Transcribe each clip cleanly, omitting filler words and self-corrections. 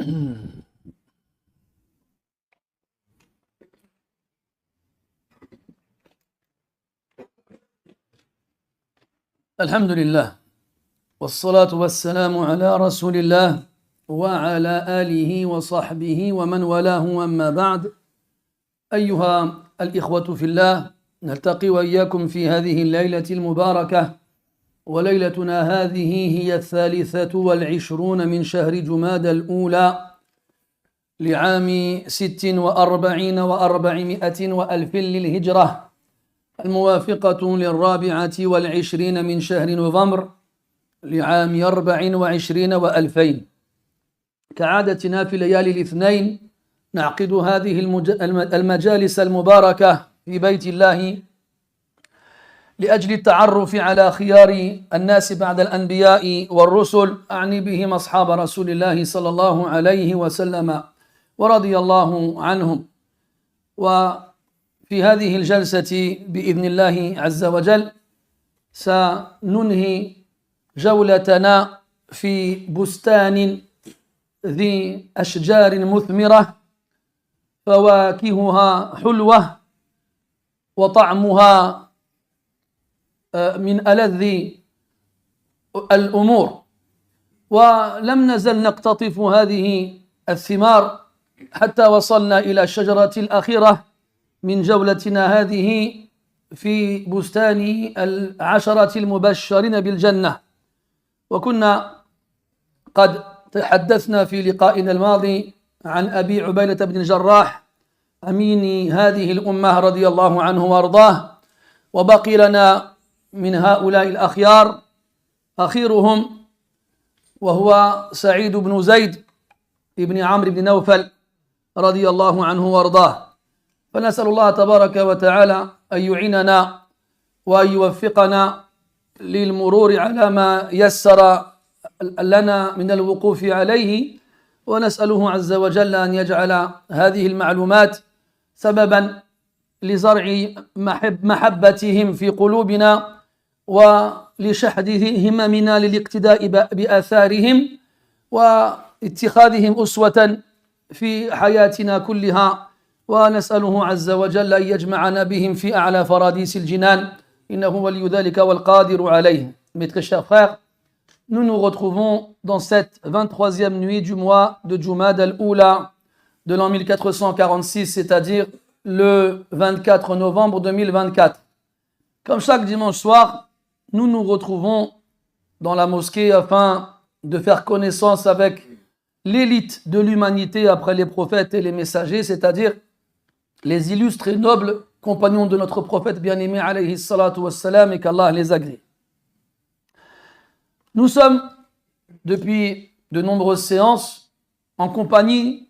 الحمد لله والصلاة والسلام على رسول الله وعلى آله وصحبه ومن والاه أما بعد. أيها الإخوة في الله، نلتقي وإياكم في هذه الليلة المباركة، وليلتنا هذه هي 23 من شهر جمادى الأولى لعام 46 و400 وألف للهجرة، الموافقة 24 من شهر نوفمبر لعام 24 و2000. كعادتنا في ليالي الاثنين نعقد هذه المجالس المباركة في بيت الله لأجل التعرف على خيار الناس بعد الأنبياء والرسل، أعني بهم أصحاب رسول الله صلى الله عليه وسلم ورضي الله عنهم. وفي هذه الجلسة بإذن الله عز وجل سننهي جولتنا في بستان ذي أشجار مثمرة، فواكهها حلوة وطعمها من ألذ الأمور، ولم نزل نقتطف هذه الثمار حتى وصلنا إلى الشجرة الأخيرة من جولتنا هذه في بستان 10 المبشرين بالجنة. وكنا قد تحدثنا في لقائنا الماضي عن أبي عبيدة بن الجراح أمين هذه الأمة رضي الله عنه وأرضاه، وبقي لنا من هؤلاء الأخيار أخيرهم وهو سعيد بن زيد بن عمرو بن نوفل رضي الله عنه وأرضاه. فنسأل الله تبارك وتعالى أن يعيننا وأن يوفقنا للمرور على ما يسر لنا من الوقوف عليه، ونسأله عز وجل أن يجعل هذه المعلومات سببا لزرع محبتهم في قلوبنا ولشحذ هممنا للاقتداء بآثارهم واتخاذهم أسوة في حياتنا كلها، ونسأله عز وجل أن يجمعنا بهم في أعلى فراديس الجنان، إنه ولي ذلك والقادر عليه. Mes très chers frères, nous nous retrouvons dans cette 23e nuit du mois de Jumad al-Oula de l'an 1446, c'est-à-dire le 24 novembre 2024. Comme chaque dimanche soir, nous nous retrouvons dans la mosquée afin de faire connaissance avec l'élite de l'humanité après les prophètes et les messagers, c'est-à-dire les illustres et nobles compagnons de notre prophète bien-aimé alayhi salatu wassalam, et qu'Allah les agrée. Nous sommes depuis de nombreuses séances en compagnie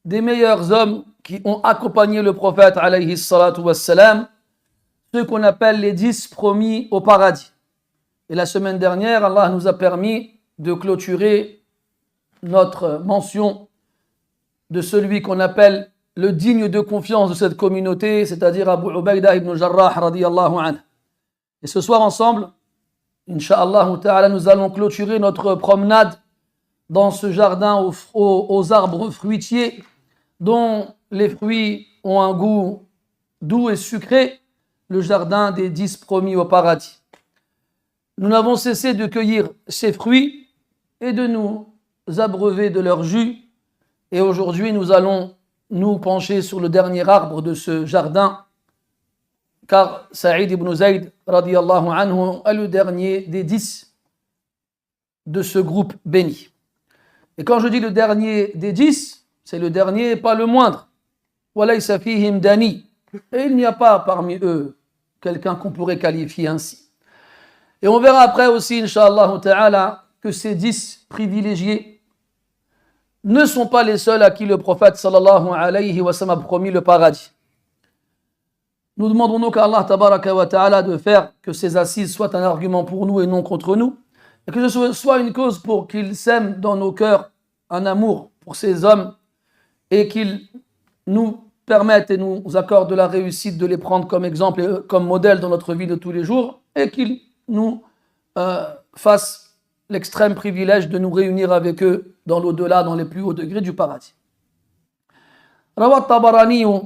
des meilleurs hommes qui ont accompagné le prophète alayhi salatu wassalam, ceux qu'on appelle les 10 promis au paradis. Et la semaine dernière, Allah nous a permis de clôturer notre mention de celui qu'on appelle le digne de confiance de cette communauté, c'est-à-dire Abu Ubaida ibn Jarrah radiyallahu anhu. Et ce soir ensemble, Inch'Allah ta'ala, nous allons clôturer notre promenade dans ce jardin aux arbres fruitiers dont les fruits ont un goût doux et sucré, le jardin des 10 promis au paradis. Nous n'avons cessé de cueillir ces fruits et de nous abreuver de leur jus, et aujourd'hui nous allons nous pencher sur le dernier arbre de ce jardin, car Saïd ibn Zayd radiyallahu anhu est le dernier des 10 de ce groupe béni. Et quand je dis le dernier des 10, c'est le dernier et pas le moindre. Walaysa fihim dani. Et il n'y a pas parmi eux quelqu'un qu'on pourrait qualifier ainsi. Et on verra après aussi, Inch'Allah ta'ala, que ces 10 privilégiés ne sont pas les seuls à qui le prophète sallallahu alayhi wa sallam a promis le paradis. Nous demandons donc à Allah tabaraka wa ta'ala de faire que ces assises soient un argument pour nous et non contre nous, et que ce soit une cause pour qu'il sème dans nos cœurs un amour pour ces hommes, et qu'il nous permette et nous accorde de la réussite de les prendre comme exemple et comme modèle dans notre vie de tous les jours, et qu'il nous fasse l'extrême privilège de nous réunir avec eux dans l'au-delà, dans les plus hauts degrés du paradis. روى الطبراني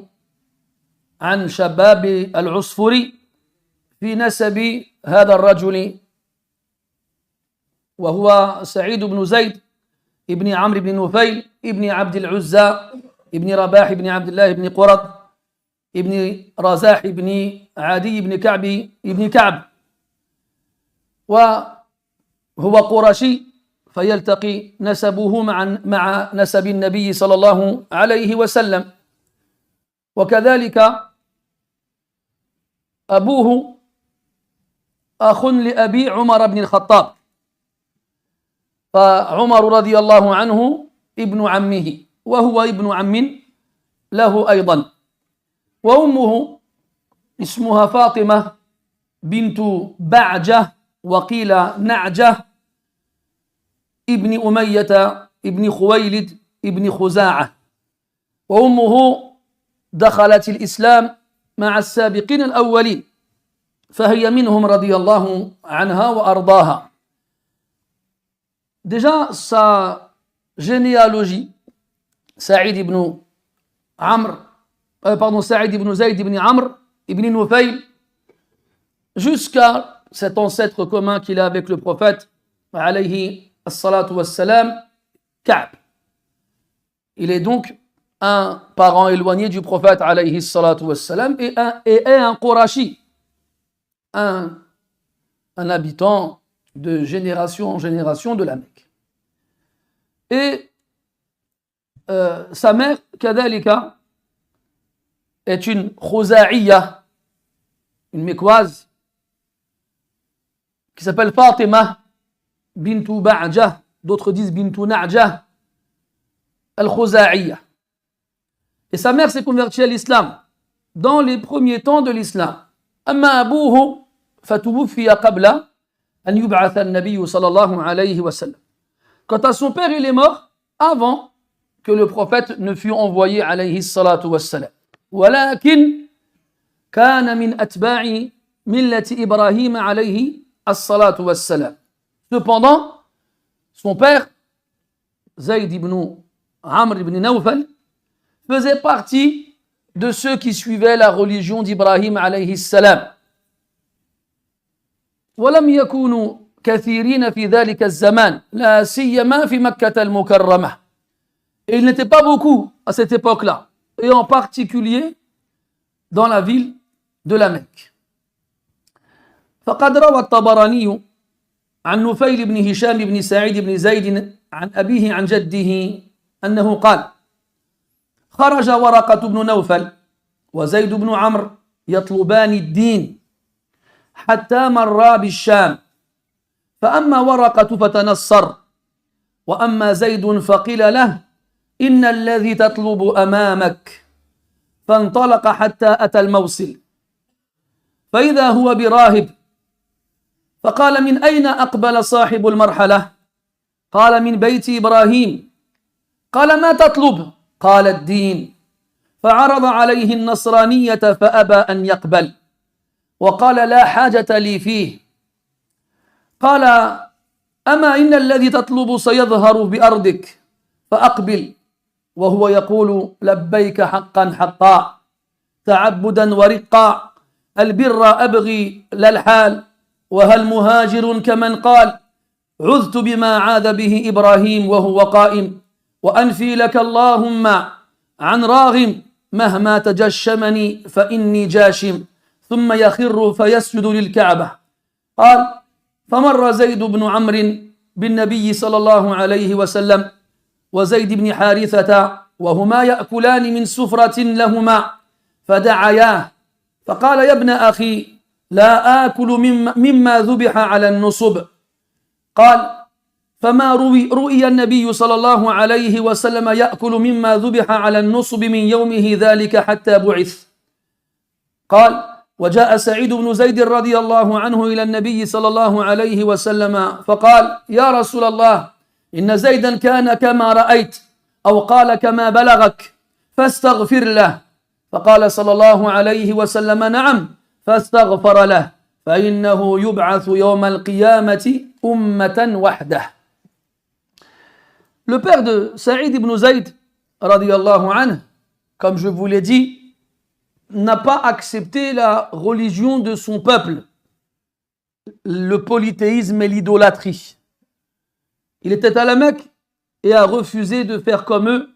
عن شباب العصفري في نسب هذا الرجل وهو سعيد بن زيد ابن عمرو بن نفيل ابن عبد العزى ابن رباح ابن عبد الله ابن قرط ابن رزاح ابن عدي ابن كعب وهو قرشي فيلتقي نسبه مع نسب النبي صلى الله عليه وسلم. وكذلك أبوه أخ لأبي عمر بن الخطاب، فعمر رضي الله عنه ابن عمه وهو ابن عم له أيضا. وأمه اسمها فاطمة بنت بعجة وقيل نعجة ابن أمية ابن خويلد ابن خزاعة، وأمه دخلت الإسلام مع السابقين الأولين فهي منهم رضي الله عنها وأرضاها. Déjà, sa généalogie, Saïd ibn Zayd ibn Amr ibn Nufayl, jusqu'à cet ancêtre commun qu'il a avec le prophète, alayhi as-salatu was-salam, Ka'b. Il est donc un parent éloigné du prophète, alayhi as-salatu was-salam, et un Qurashi, un habitant de génération en génération de la Mecque. Et sa mère, Kadhalika, est une Khuza'iyya, une Mécoise, qui s'appelle Fatima bintu Ba'jah, d'autres disent bintu Na'jah, al-Khuza'iyya. Et sa mère s'est convertie à l'islam dans les premiers temps de l'islam. Amma abouhu fatubuffiya qabla an yub'atha an-nabiy sallallahu alayhi wa sallam. Quant à son père, il est mort avant que le prophète ne fût envoyé alayhi salatu wassalam. Walakin kana min atba'i millati Ibrahim alayhi as-salatu wassalam. Cependant, son père, Zayd ibn Amr ibn Nawfal, faisait partie de ceux qui suivaient la religion d'Ibrahim alayhi salam. ولم يكونوا كثيرين في ذلك الزمان لا سيما في مكة المكرمة. Et il n'était pas beaucoup à cette époque-là, et en particulier dans la ville de la Mecque. فقد روى الطبراني عن نفيل بن هشام بن سعيد بن زيد عن أبيه عن جده أنه قال: خرج ورقة بن نوفل وزيد بن عمرو يطلبان الدين حتى مرا بالشام، فأما ورقة فتنصر، وأما زيد فقيل له: إن الذي تطلب أمامك، فانطلق حتى أتى الموصل، فإذا هو براهب، فقال: من أين أقبل صاحب المرحلة؟ قال: من بيت إبراهيم. قال: ما تطلب؟ قال: الدين. فعرض عليه النصرانية فأبى أن يقبل، وقال: لا حاجة لي فيه. قال: أما إن الذي تطلب سيظهر بأرضك، فأقبل، وهو يقول: لبيك حقا حقا، تعبدا ورقا، البر أبغي لا الحال، وهل مهاجر كمن قال: عذت بما عاذ به إبراهيم وهو قائم، وأنفي لك اللهم عن راغم، مهما تجشمني فإني جاشم، ثم يخر فيسجد للكعبة. قال: فمر زيد بن عمرو بالنبي صلى الله عليه وسلم وزيد بن حارثة وهما يأكلان من سفرة لهما، فدعياه فقال: يا ابن أخي، لا آكل مما ذبح على النصب. قال: فما رؤي النبي صلى الله عليه وسلم يأكل مما ذبح على النصب من يومه ذلك حتى بعث. قال: وجاء سعيد بن زيد رضي الله عنه إلى النبي صلى الله عليه وسلم فقال: يا رسول الله، إن زيدا كان كما رأيت، أو قال كما بلغك، فاستغفر له. فقال صلى الله عليه وسلم: نعم. فاستغفر له، فإنه يبعث يوم القيامة أمة وحده. Le père de Saïd ibn Zayd, radiyallahu anhu, comme je vous l'ai dit, n'a pas accepté la religion de son peuple, le polythéisme et l'idolâtrie. Il était à la Mecque et a refusé de faire comme eux,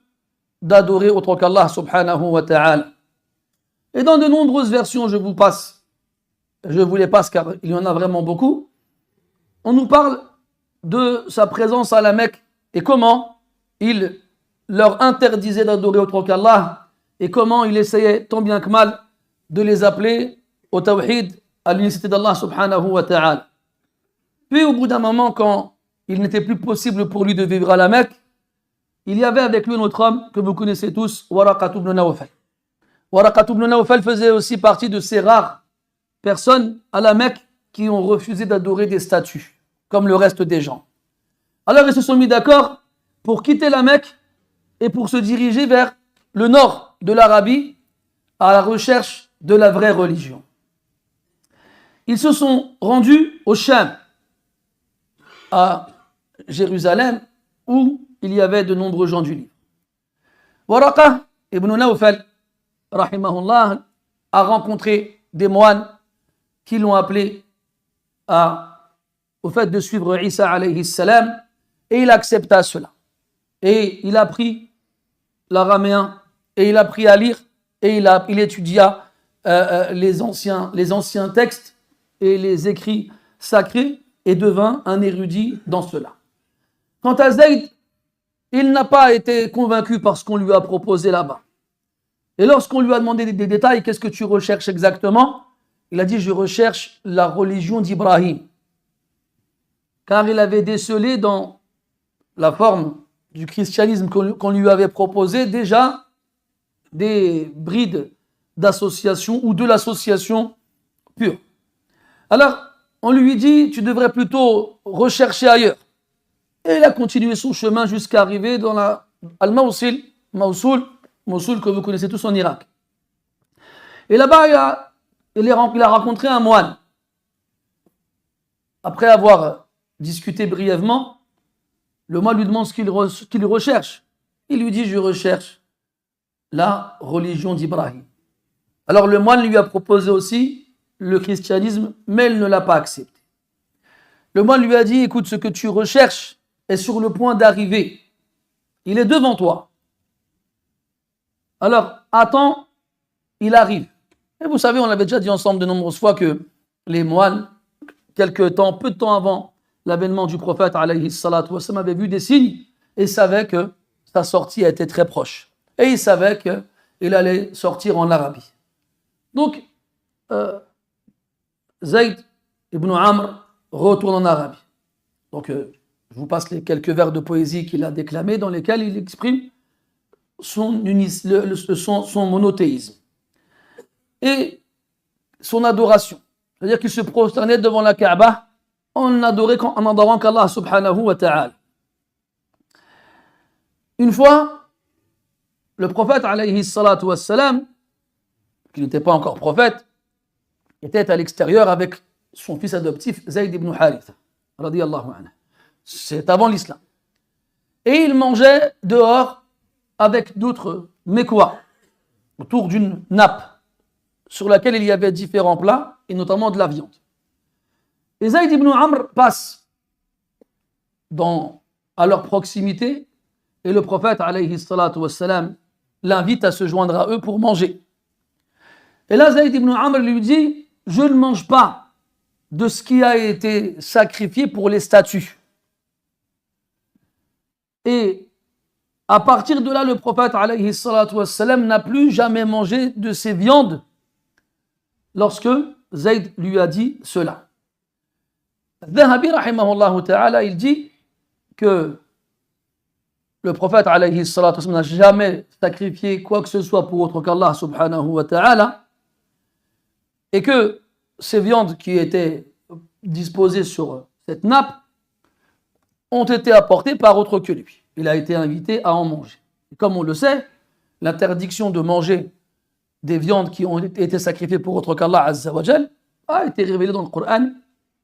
d'adorer autre qu'Allah subhanahu wa ta'ala. Et dans de nombreuses versions, je vous les passe car il y en a vraiment beaucoup, on nous parle de sa présence à la Mecque et comment il leur interdisait d'adorer autre qu'Allah et comment il essayait tant bien que mal de les appeler au tawhid, à l'unicité d'Allah subhanahu wa ta'ala. Puis au bout d'un moment, quand il n'était plus possible pour lui de vivre à la Mecque, il y avait avec lui un autre homme que vous connaissez tous, Waraqat ibn Nawfal. Waraqat ibn Nawfal faisait aussi partie de ces rares personnes à la Mecque qui ont refusé d'adorer des statues, comme le reste des gens. Alors ils se sont mis d'accord pour quitter la Mecque et pour se diriger vers le nord de l'Arabie à la recherche de la vraie religion. Ils se sont rendus au Sham, à Jérusalem, où il y avait de nombreux gens du livre. Waraqa ibn Nawfal, rahimahullah, a rencontré des moines qui l'ont appelé au fait de suivre Isa alayhi salam, et il accepta cela. Et il a appris l'araméen, et il a appris à lire, et il étudia les anciens textes et les écrits sacrés, et devint un érudit dans cela. Quant à Zayd, il n'a pas été convaincu par ce qu'on lui a proposé là-bas. Et lorsqu'on lui a demandé des détails, qu'est-ce que tu recherches exactement? Il a dit, je recherche la religion d'Ibrahim. Car il avait décelé dans la forme du christianisme qu'on lui avait proposé déjà des brides d'association ou de l'association pure. Alors, on lui dit, tu devrais plutôt rechercher ailleurs. Et il a continué son chemin jusqu'à arriver dans Al-Mawsil, Mossoul que vous connaissez tous en Irak. Et là-bas, il a rencontré un moine. Après avoir discuté brièvement, le moine lui demande ce qu'il recherche. Il lui dit, je recherche la religion d'Ibrahim. Alors le moine lui a proposé aussi le christianisme, mais il ne l'a pas accepté. Le moine lui a dit, écoute, ce que tu recherches est sur le point d'arriver. Il est devant toi. Alors, attends, il arrive. Et vous savez, on avait déjà dit ensemble de nombreuses fois que les moines, peu de temps avant l'avènement du prophète, alayhi salatu wassalam, avaient vu des signes et savaient que sa sortie était très proche. Et ils savaient qu'il allait sortir en Arabie. Donc, Zayd ibn Amr retourne en Arabie. Donc, je vous passe les quelques vers de poésie qu'il a déclamés dans lesquels il exprime son monothéisme et son adoration. C'est-à-dire qu'il se prosternait devant la Kaaba en adorant qu'Allah subhanahu wa ta'ala. Une fois, le prophète alayhi salatu wassalam, qui n'était pas encore prophète, était à l'extérieur avec son fils adoptif Zayd ibn Haritha, radiyallahu anhu. C'est avant l'islam. Et il mangeait dehors avec d'autres Mekwa, autour d'une nappe sur laquelle il y avait différents plats, et notamment de la viande. Et Zayd ibn Amr passe à leur proximité, et le prophète, alayhi salatu wassalam, l'invite à se joindre à eux pour manger. Et là, Zayd ibn Amr lui dit, je ne mange pas de ce qui a été sacrifié pour les statues. Et à partir de là, le prophète alayhi salatu wassalam n'a plus jamais mangé de ces viandes lorsque Zayd lui a dit cela. Dhahabi rahimahullah ta'ala, il dit que le prophète alayhi salatu wassalam n'a jamais sacrifié quoi que ce soit pour autre qu'Allah subhanahu wa ta'ala, et que ces viandes qui étaient disposées sur cette nappe ont été apportées par autre que lui. Il a été invité à en manger. Et comme on le sait, l'interdiction de manger des viandes qui ont été sacrifiées pour autre qu'Allah Azza wa Jal a été révélé dans le Coran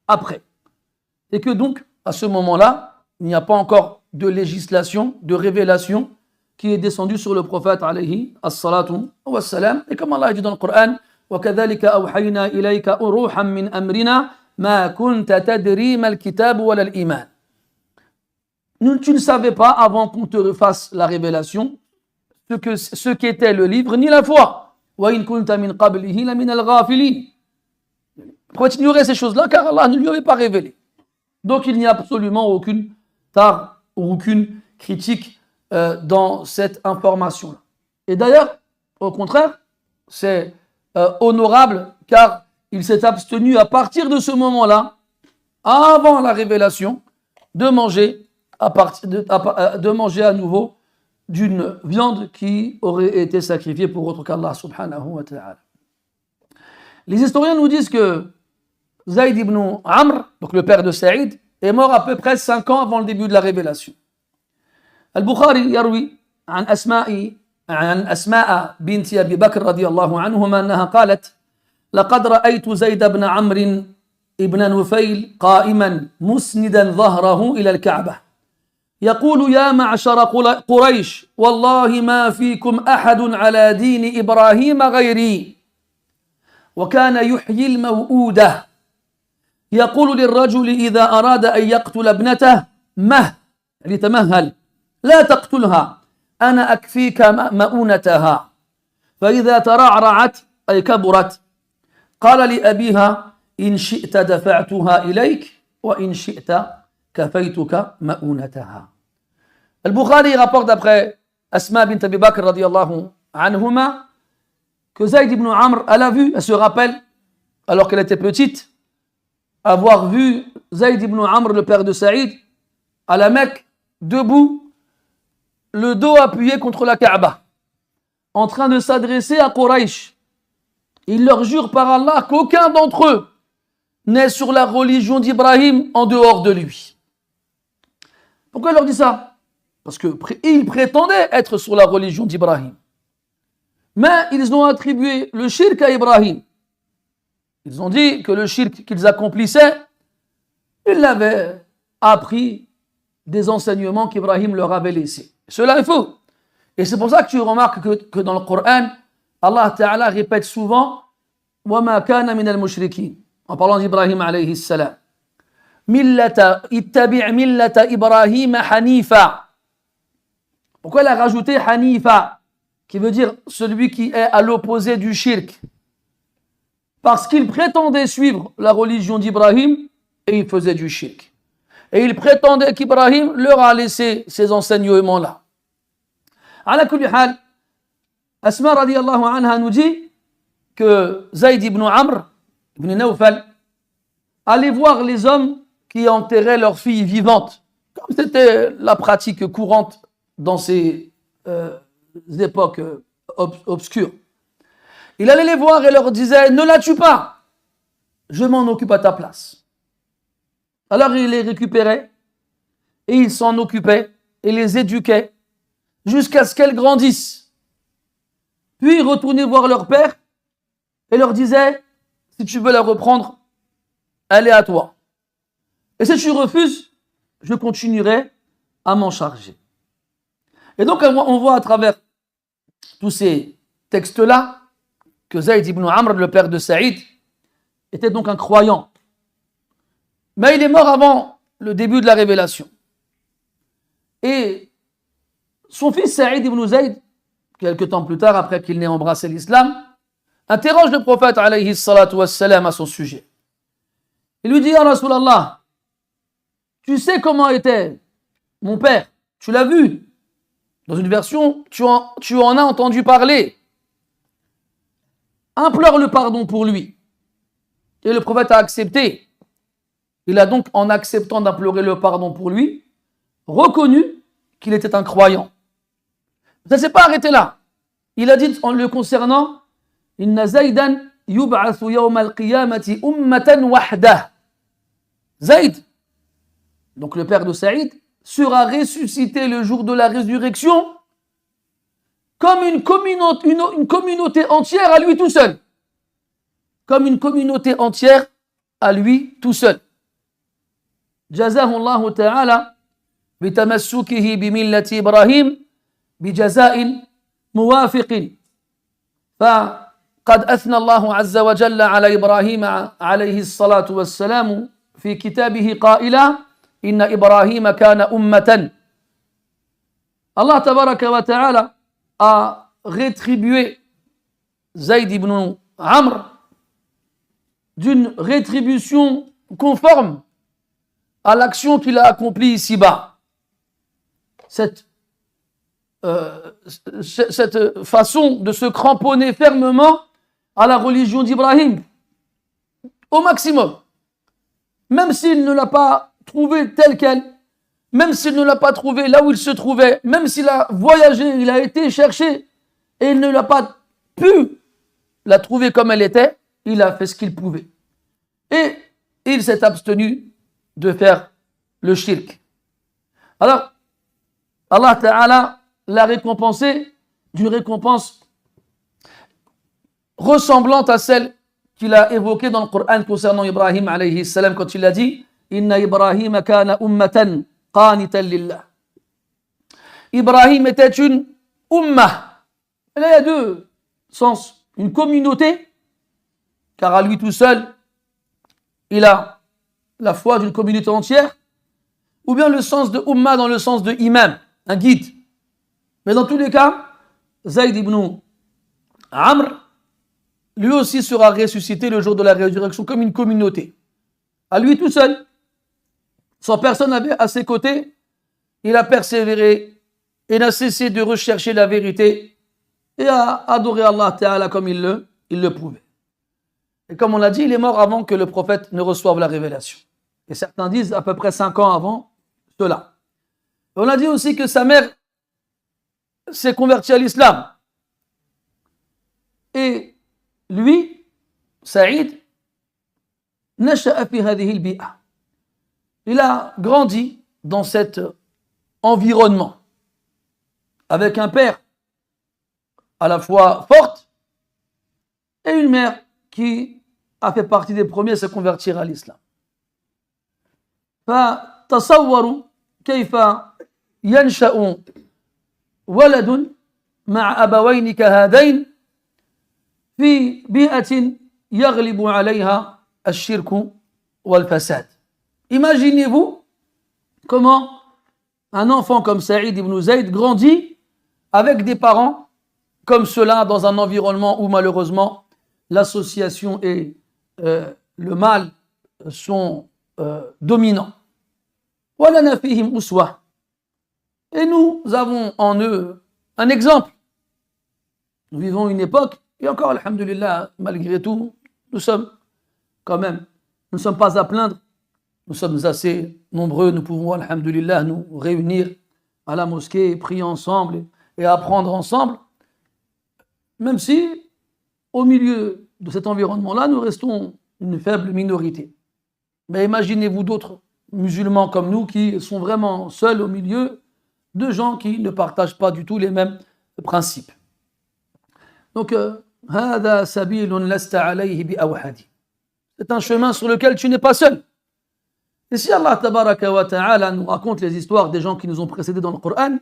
après. Et que donc, à ce moment-là, il n'y a pas encore de législation, de révélation qui est descendue sur le prophète alayhi as-salatu wa-salam. Et comme Allah dit dans le Coran, وَكَذَلِكَ أَوْحَيْنَا إِلَيْكَ أُرُوحًا مِّنْ أَمْرِنَا مَا كُنْتَ تَدْرِي مَا الْكِتَابُ وَلَا الْإِيمَانُ. Tu ne savais pas avant qu'on te fasse la révélation ce qu'était le livre ni la foi. وَإِن كُنْتَ مِنْ قَبْلِهِ لَمِنَ الْغَافِلِينَ. Pourquoi tu ignorais ces choses-là? Car Allah ne lui avait pas révélé. Donc il n'y a absolument aucune tare ou aucune critique dans cette information-là. Et d'ailleurs, au contraire, c'est honorable car il s'est abstenu à partir de ce moment-là, avant la révélation, de manger à nouveau d'une viande qui aurait été sacrifiée pour autre qu'Allah subhanahu wa ta'ala. Les historiens nous disent que Zayd ibn Amr, donc le père de Saïd, est mort à peu près 5 ans avant le début de la révélation. Al-Bukhari yarwi عن أسماء بنت أبي بكر رضي الله عنهما أنها قالت لقد رأيت زيد بن عمرو ابن نفيل قائما مسندا ظهره إلى الكعبة يقول يا معشر قريش والله ما فيكم أحد على دين إبراهيم غيري وكان يحيي الموؤودة يقول للرجل إذا أراد أن يقتل ابنته يعني تمهل لا تقتلها أنا أكفيك مؤونتها فإذا ترعرعت أي كبرت قال لأبيها إن شئت دفعتها إليك وإن شئت كفيتك مؤونتها. Al-Bukhari rapporte d'après Asma bint Abi Bakr radiyallahu anhuma que Zayd ibn Amr, elle se rappelle, alors qu'elle était petite, avoir vu Zayd ibn Amr, le père de Saïd, à la Mecque, debout, le dos appuyé contre la Kaaba, en train de s'adresser à Quraysh. Il leur jure par Allah qu'aucun d'entre eux n'est sur la religion d'Ibrahim en dehors de lui. Pourquoi il leur dit ça? Parce qu'ils prétendaient être sur la religion d'Ibrahim. Mais ils ont attribué le shirk à Ibrahim. Ils ont dit que le shirk qu'ils accomplissaient, ils l'avaient appris des enseignements qu'Ibrahim leur avait laissés. Cela est faux. Et c'est pour ça que tu remarques que dans le Coran, Allah Ta'ala répète souvent وَمَا كَانَ مِنَ الْمُشْرِكِينَ en parlant d'Ibrahim alayhi salam. ittabi' millata Ibrahim hanifa. Pourquoi elle a rajouté hanifa, qui veut dire celui qui est à l'opposé du shirk? Parce qu'il prétendait suivre la religion d'Ibrahim et il faisait du shirk. Et il prétendait qu'Ibrahim leur a laissé ces enseignements-là. Ala kulli hal, Asma radiyallahu anha nous dit que Zayd ibn Amr ibn Nawfal allait voir les hommes qui enterraient leurs filles vivantes, comme c'était la pratique courante dans ces époques obscures. Il allait les voir et leur disait « Ne la tue pas, je m'en occupe à ta place. » Alors il les récupérait et il s'en occupait et les éduquait jusqu'à ce qu'elles grandissent. Puis il retournait voir leur père et leur disait « Si tu veux la reprendre, elle est à toi. Et si tu refuses, je continuerai à m'en charger. » Et donc on voit à travers tous ces textes-là que Zayd ibn Amr, le père de Saïd, était donc un croyant. Mais il est mort avant le début de la révélation. Et son fils Saïd ibn Zayd, quelques temps plus tard, après qu'il n'ait embrassé l'islam, interroge le prophète alayhi salatu wassalam à son sujet. Il lui dit, Ya Rasulallah, tu sais comment était mon père, tu l'as vu. Dans une version, tu en as entendu parler. Implore le pardon pour lui. Et le prophète a accepté. Il a donc, en acceptant d'implorer le pardon pour lui, reconnu qu'il était un croyant. Ça ne s'est pas arrêté là. Il a dit en le concernant, Inna Zaydan yub'athu yawma al-qiyamati ummatan wahdah. Zayd, donc le père de Saïd, sera ressuscité le jour de la résurrection comme une communauté entière à lui tout seul. comme une communauté entière à lui tout seul. جزاه الله تعالى بتمسكه بملة إبراهيم بجزاء موافق فقد أثنى الله عز وجل على إبراهيم عليه الصلاة والسلام في كتابه قائلا إن إبراهيم كان أمة. Allah tabaraka wa ta'ala a rétribué Zayd ibn Amr d'une rétribution conforme à l'action qu'il a accomplie ici-bas. Cette façon de se cramponner fermement à la religion d'Ibrahim, au maximum, même s'il ne l'a pas trouvée telle qu'elle, même s'il ne l'a pas trouvée là où il se trouvait, même s'il a voyagé, il a été chercher et il ne l'a pas pu la trouver comme elle était, il a fait ce qu'il pouvait. Et il s'est abstenu de faire le shirk. Alors, Allah Ta'ala l'a récompensé d'une récompense ressemblante à celle qu'il a évoquée dans le Coran concernant Ibrahim alayhi salam quand il a dit Inna Ibrahim kana ummatan qanitan lillah. Ibrahim était une ummah. Et là, il y a deux sens. Une communauté, car à lui tout seul, il a la foi d'une communauté entière, ou bien le sens de ummah dans le sens de imam, un guide. Mais dans tous les cas, Zayd ibn Amr, lui aussi sera ressuscité le jour de la résurrection comme une communauté. À lui tout seul, sans personne à ses côtés, il a persévéré et n'a cessé de rechercher la vérité et a adoré Allah Ta'ala comme il le pouvait. Et comme on l'a dit, il est mort avant que le prophète ne reçoive la révélation. Et certains disent à peu près 5 ans avant cela. Et on a dit aussi que sa mère s'est convertie à l'islam. Et lui, Saïd, nasha'a fi hadhihi al-bi'a. Il a grandi dans cet environnement avec un père à la fois forte et une mère qui a fait partie des premiers à se convertir à l'islam. فتصوروا كيف ينشأ ولد مع أبوين كهذين في بيئة يغلب عليها الشرك والفساد. Imaginez-vous comment un enfant comme Saïd ibn Zayd grandit avec des parents comme cela dans un environnement où malheureusement l'association et le mal sont dominants. Et nous avons en eux un exemple. Nous vivons une époque, et encore, alhamdulillah, malgré tout, nous sommes pas à plaindre. Nous sommes assez nombreux, nous pouvons, alhamdulillah, nous réunir à la mosquée, prier ensemble et apprendre ensemble. Même si, au milieu de cet environnement-là, nous restons une faible minorité. Mais imaginez-vous d'autres musulmans comme nous qui sont vraiment seuls au milieu de gens qui ne partagent pas du tout les mêmes principes. Donc, c'est un chemin sur lequel tu n'es pas seul. Et si Allah tabaraka wa ta'ala nous raconte les histoires des gens qui nous ont précédés dans le Coran,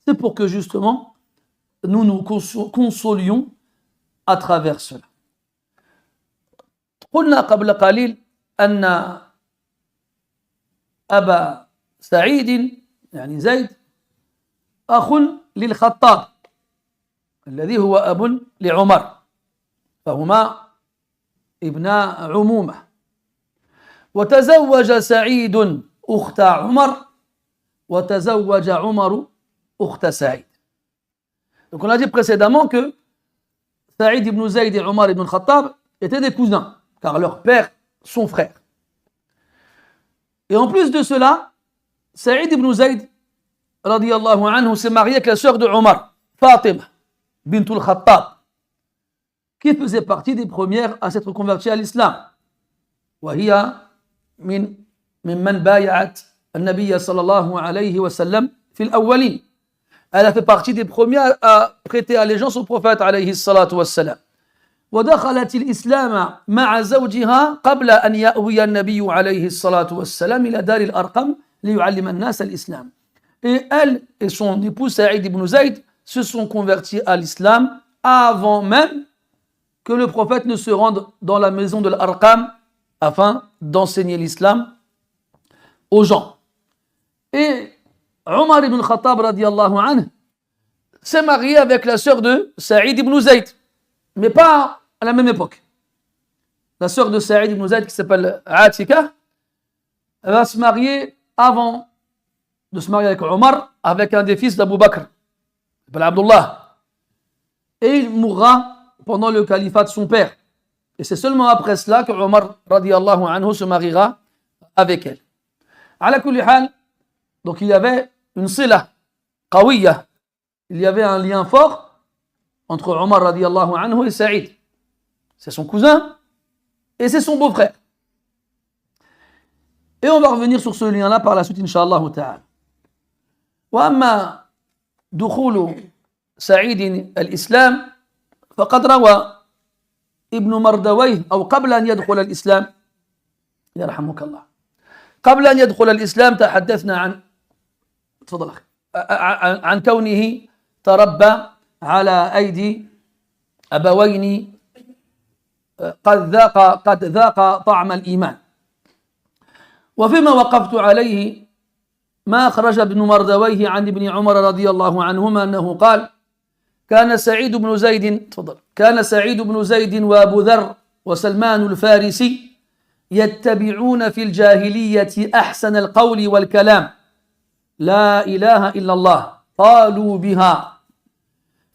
c'est pour que justement nous nous consolions à travers cela. قلنا قبل قليل أن أبا سعيد يعني زيد أخ للخطاب الذي هو أب لعمر فهما ابنا عمومة وتزوج سعيد أخت عمر وتزوج عمر أخت سعيد. Donc on a dit précédemment que Saïd ibn Zayd et Omar ibn Khattab étaient des cousins, car leur père sont frères. Et en plus de cela, Saïd ibn Zayd radiyallahu anhu s'est marié avec la sœur de Omar, Fatima bint al-Khattab, qui faisait partie des premières à s'être convertie à l'islam. وهي ممن بايعت النبي صلى الله عليه وسلم في الأولين. Elle a fait partie des premiers à prêter allégeance au prophète alayhi salatu wassalam. ودخلت الإسلام مع زوجها قبل أن يأوي النبي عليه الصلاة والسلام إلى دار الأرقم ليعلم الناس الإسلام. Et elle et son époux Saïd ibn Zayd se sont convertis à l'islam avant même que le prophète ne se rende dans la maison de l'Arqam afin d'enseigner l'islam aux gens. Et Omar ibn Khattab radiallahu anhu s'est marié avec la sœur de Saïd ibn Zayd, mais pas à la même époque. La sœur de Saïd ibn Zayd qui s'appelle Atika, elle va se marier avant de se marier avec Omar, avec un des fils d'Abu Bakr, qui s'appelle Abdullah. Et il mourra pendant le califat de son père. Et c'est seulement après cela que Omar radiallahu anhu se mariera avec elle. Ala kulli hal, donc il y avait une sila qawiya, il y avait un lien fort entre Omar radiallahu anhu et Saïd. C'est son cousin et c'est son beau-frère. Et on va revenir sur ce lien-là par la suite, Inch'Allah ta'ala. وأما دخول سعيد الإسلام فقد روى ابن مردويه أو قبل أن يدخل الإسلام يرحمك الله قبل أن يدخل الإسلام تحدثنا عن تفضل أخي عن كونه تربى على أيدي أبوين قد ذاق طعم الإيمان. وفيما وقفت عليه ما أخرج ابن مردويه عن ابن عمر رضي الله عنهما أنه قال كان سعيد بن زيد وأبو ذر وسلمان الفارسي يتبعون في الجاهلية أحسن القول والكلام لا إله إلا الله قالوا بها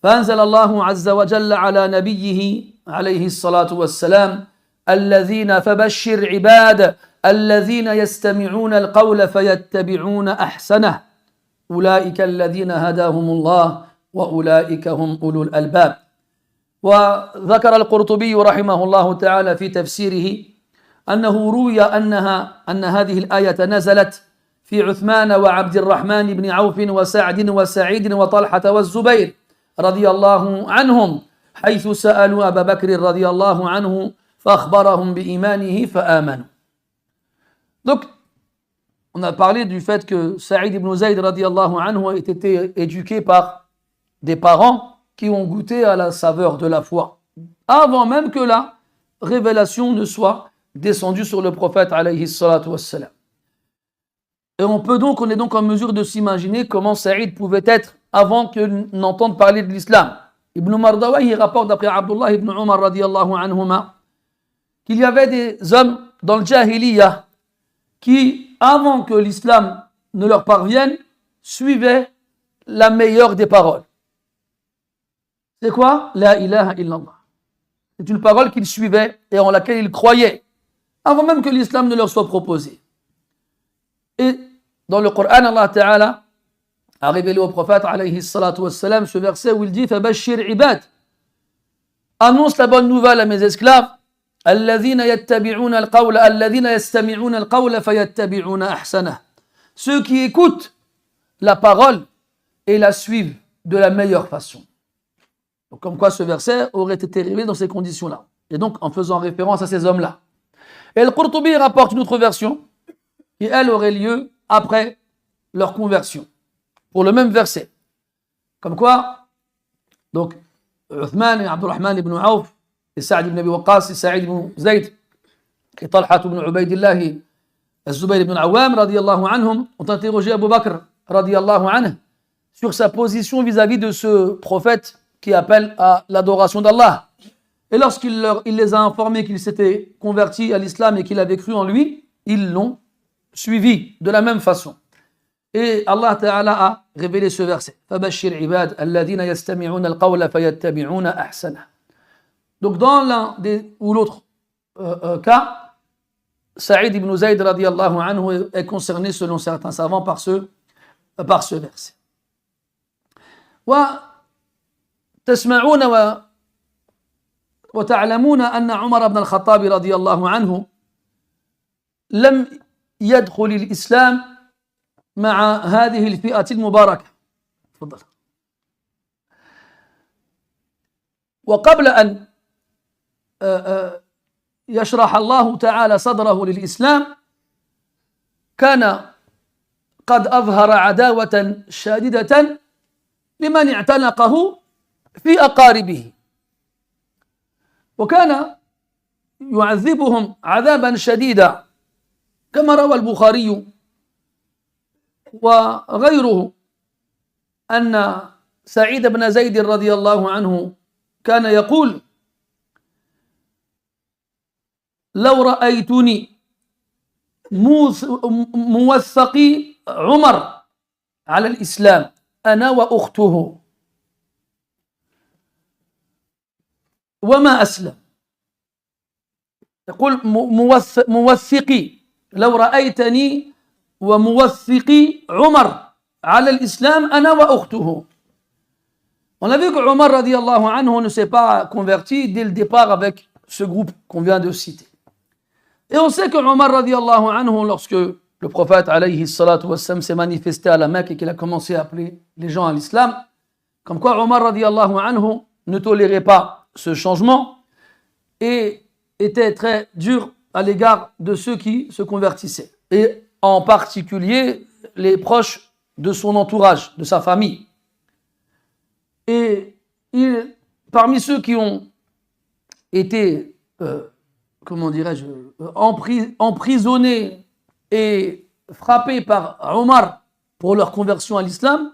فأنزل الله عز وجل على نبيه عليه الصلاة والسلام الذين فبشر عباد الذين يستمعون القول فيتبعون أحسنه أولئك الذين هداهم الله وأولئك هم أولو الألباب. وذكر القرطبي رحمه الله تعالى في تفسيره أنه روي أن هذه الآية نزلت في عثمان وعبد الرحمن بن عوف وسعد وسعيد وطلحة والزبير رضي الله عنهم حيث سألوا أبا بكر رضي الله عنه فأخبرهم بإيمانه فآمنوا. Donc, on a parlé du fait que Saïd ibn Zayd radiallahu anhu a été éduqué par des parents qui ont goûté à la saveur de la foi, avant même que la révélation ne soit descendue sur le prophète alayhi salatu wassalam. Et on est donc en mesure de s'imaginer comment Saïd pouvait être avant que n'entende parler de l'islam. Ibn Mardawayh rapporte d'après Abdullah ibn Umar radiallahu anhuma qu'il y avait des hommes dans le Jahiliyyah qui, avant que l'islam ne leur parvienne, suivaient la meilleure des paroles. C'est quoi? La ilaha illallah. C'est une parole qu'ils suivaient et en laquelle ils croyaient, avant même que l'islam ne leur soit proposé. Et dans le Coran, Allah Ta'ala a révélé au prophète alayhi salatu wassalam ce verset où il dit Fabashir ibad, annonce la bonne nouvelle à mes esclaves, الذين يتبعون القول الذين يستمعون القول فيتبعون أحسنه, ceux qui écoutent la parole et la suivent de la meilleure façon. Donc, comme quoi ce verset aurait été révélé dans ces conditions-là, et donc en faisant référence à ces hommes-là. Et le Qurtubi rapporte une autre version qui elle aurait lieu après leur conversion pour le même verset, comme quoi donc Uthman et Abdurrahman ibn Auf et Sa'd ibn Abi Waqqas et Sa'id ibn Zayd et Talha ibn Ubaydillah et Zubayr ibn Awam radiyallahu anhum ont interrogé Abu Bakr radiyallahu anhu sur sa position vis-à-vis de ce prophète qui appelle à l'adoration d'Allah. Et lorsqu'il les a informés qu'il s'était converti à l'islam et qu'il avait cru en lui, ils l'ont suivi de la même façon. Et Allah Ta'ala a révélé ce verset. فَبَشِّرْ عِبَادَ الَّذِينَ يَسْتَمِعُونَ الْقَوْلَ فَيَتَّبِعُونَ أَحْسَنَهُ. Donc dans l'un ou l'autre cas, Saïd ibn Zayd radiyallahu anhu est concerné selon certains savants par ce verset. وتسمعون وتعلمون أن عمر بن الخطاب رضي الله عنه لم يدخل الإسلام مع هذه الفئة المباركة. تفضل. وقبل أن يشرح الله تعالى صدره للإسلام كان قد أظهر عداوة شديدة لمن اعتنقه في أقاربه، وكان يعذبهم عذابا شديدا، كما روى البخاري وغيره أن سعيد بن زيد رضي الله عنه كان يقول: لو رأيتني موثقي عمر على الإسلام أنا وأخته وما أسلم. يقول موثقي، لو رأيتني وموثقي عمر على الإسلام أنا وأخته. On a vu que Omar radiallahu anhu ne s'est pas converti dès le départ avec ce groupe qu'on vient de citer. Et on sait que Omar radiallahu anhu, lorsque le prophète alayhi salatu wassalam s'est manifesté à la Mecque et qu'il a commencé à appeler les gens à l'islam, comme quoi Omar radiallahu anhu ne tolérait pas ce changement et était très dur à l'égard de ceux qui se convertissaient, et en particulier les proches de son entourage, de sa famille. Et parmi ceux qui ont été, comment dirais-je, emprisonnés et frappés par Omar pour leur conversion à l'islam,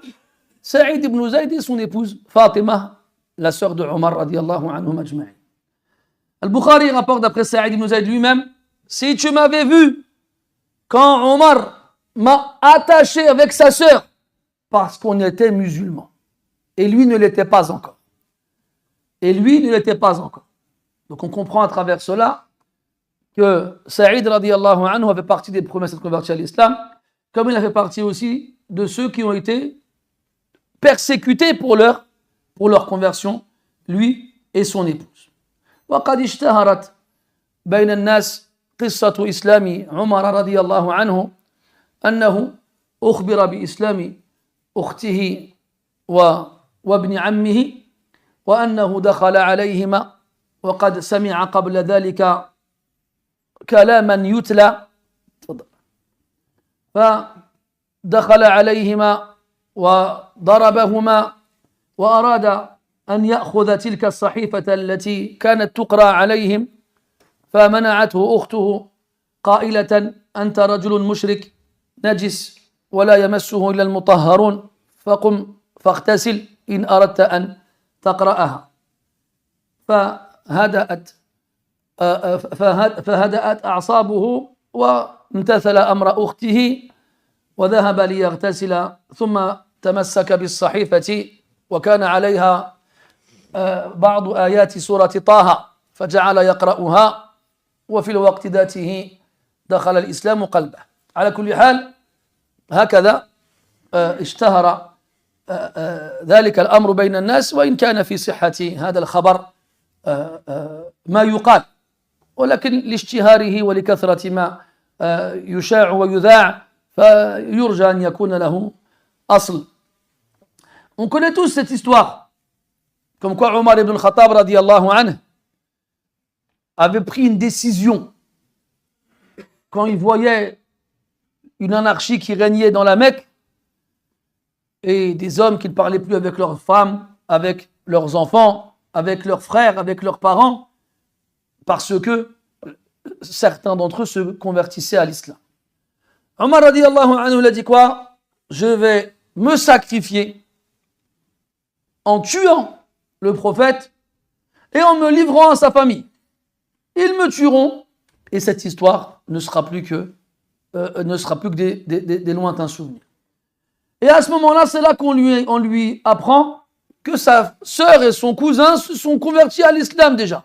Saïd ibn Zayd et son épouse Fatima, la sœur de Omar radiallahu anhu majma'in. Al-Bukhari rapporte d'après Saïd ibn Zayd lui-même: si tu m'avais vu quand Omar m'a attaché avec sa sœur, parce qu'on était musulmans, et lui ne l'était pas encore. Et lui ne l'était pas encore. Donc on comprend à travers cela que Saïd radiallahu anhu avait partie des premiers à s'être convertis à l'islam, comme il a fait partie aussi de ceux qui ont été persécutés pour leur conversion, lui et son épouse. وقد اشتهرت بين الناس قصة إسلام عمر رضي الله عنه أنه أخبر بإسلام أخته وابن عمه وأنه دخل عليهما وقد سمع قبل ذلك كلاما يتلى، فدخل عليهما وضربهما وأراد أن يأخذ تلك الصحيفة التي كانت تقرأ عليهم، فمنعته أخته قائلة: أنت رجل مشرك نجس ولا يمسه إلا المطهرون، فقم فاغتسل إن أردت أن تقرأها. فهدأت أعصابه وامتثل أمر أخته وذهب ليغتسل، ثم تمسك بالصحيفة وكان عليها بعض آيات سورة طه فجعل يقرأها، وفي الوقت ذاته دخل الإسلام قلبه. على كل حال هكذا اشتهر ذلك الأمر بين الناس، وإن كان في صحة هذا الخبر ما يقال، ولكن لاشتهاره ولكثرة ما يشاع ويذاع فيرجى أن يكون له أصل. On connaît tous cette histoire, comme quoi Omar ibn al-Khattab radiallahu anhu avait pris une décision quand il voyait une anarchie qui régnait dans la Mecque et des hommes qui ne parlaient plus avec leurs femmes, avec leurs enfants, avec leurs frères, avec leurs parents, parce que certains d'entre eux se convertissaient à l'islam. Omar radiallahu anhu il a dit quoi? Je vais me sacrifier en tuant le prophète et en me livrant à sa famille. Ils me tueront et cette histoire ne sera plus que des lointains souvenirs. Et à ce moment-là, c'est là qu'on lui apprend que sa sœur et son cousin se sont convertis à l'islam déjà.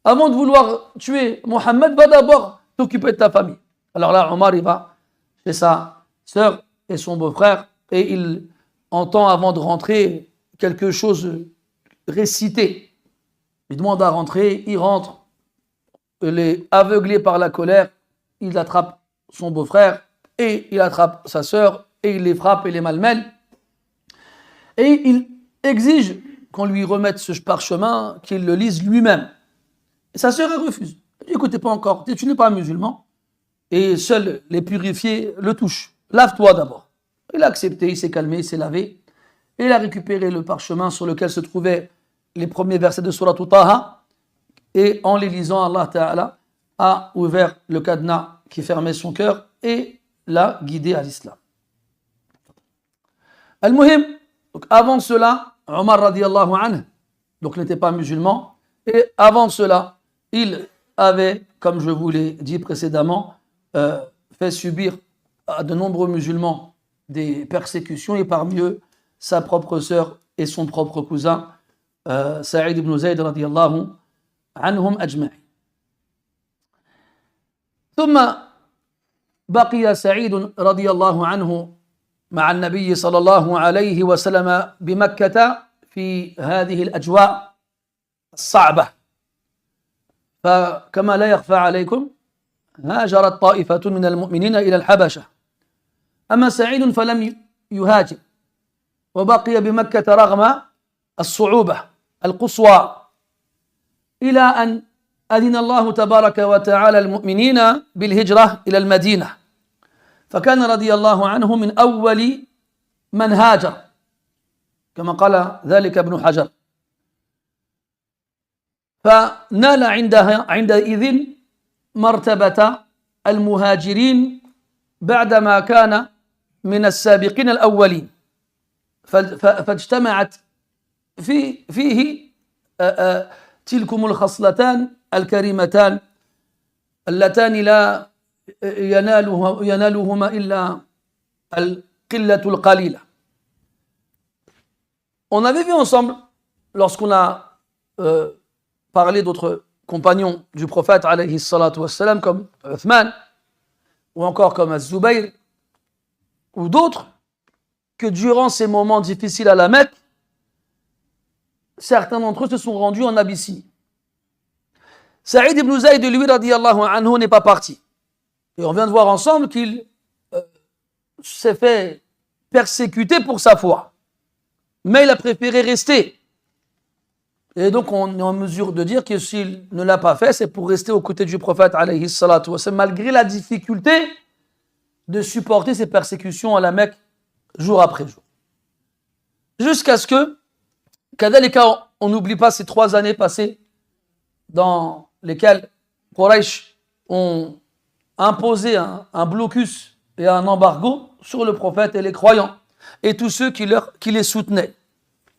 Avant de vouloir tuer Mohammed, va d'abord t'occuper de ta famille. Alors là, Omar, il va chez sa sœur et son beau-frère et il entend avant de rentrer quelque chose récité. Il demande à rentrer, il rentre, il est aveuglé par la colère, il attrape son beau-frère et il attrape sa sœur et il les frappe et les malmène. Et il exige qu'on lui remette ce parchemin, qu'il le lise lui-même. Et sa sœur refuse. Elle dit, écoutez, pas encore, tu n'es pas musulman, et seuls les purifiés le touchent. Lave-toi d'abord. Il a accepté, il s'est calmé, il s'est lavé, et il a récupéré le parchemin sur lequel se trouvaient les premiers versets de Surah Taha, et en les lisant, Allah Ta'ala a ouvert le cadenas qui fermait son cœur et l'a guidé à l'islam. Al-Muhim, donc avant cela, Omar radiallahu anhu, donc n'était pas musulman, et avant cela, il avait, comme je vous l'ai dit précédemment, fait subir à de nombreux musulmans des persécutions, et parmi eux, sa propre sœur et son propre cousin, Saïd ibn Zayd radiallahu anhum ajma'i. ثم بقي سعيد رضي الله عنه مع النبي صلى الله عليه وسلم بمكة في هذه الأجواء الصعبة، فكما لا يخفى عليكم هاجرت طائفة من المؤمنين إلى الحبشة، أما سعيد فلم يهاجر وبقي بمكة رغم الصعوبة القصوى، إلى أن أذن الله تبارك وتعالى المؤمنين بالهجرة إلى المدينة، فكان رضي الله عنه من أول من هاجر كما قال ذلك ابن حجر، فنال عندئذ مرتبة المهاجرين بعدما كان من السابقين الأولين، فاجتمعت فيه تلكم الخصلتان الكريمتان اللتان لا ينالهما إلا القلة القليلة. On avait vu ensemble, lorsqu'on a parlé d'autres compagnons du prophète alayhi salatu wassalam, comme Uthman, ou encore comme Az-Zubayr, ou d'autres, que durant ces moments difficiles à la Mecque, certains d'entre eux se sont rendus en Abyssinie. Saïd ibn Zayd, lui, radiyallahu anhu, n'est pas parti. Et on vient de voir ensemble qu'il s'est fait persécuter pour sa foi. Mais il a préféré rester. Et donc on est en mesure de dire que s'il ne l'a pas fait, c'est pour rester aux côtés du prophète, alayhi salatu wassalam, malgré la difficulté de supporter ces persécutions à la Mecque jour après jour. Jusqu'à ce que, kadhalika, on n'oublie pas ces 3 années passées dans lesquelles Quraysh ont imposé un blocus et un embargo sur le prophète et les croyants et tous ceux qui les soutenaient.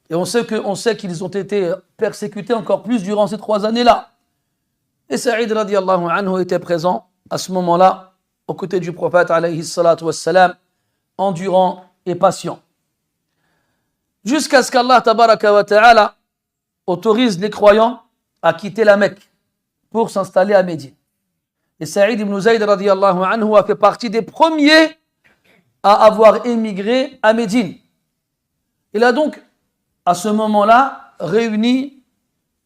Et on sait qu'ils ont été persécutés encore plus durant ces 3 années-là. Et Saïd radiallahu anhu était présent à ce moment-là aux côtés du prophète alayhi salatu wassalam, endurant et patient. Jusqu'à ce qu'Allah tabaraka wa ta'ala autorise les croyants à quitter la Mecque pour s'installer à Médine. Et Saïd ibn Zayd radiallahu anhu a fait partie des premiers à avoir émigré à Médine. Il a donc, à ce moment-là, réuni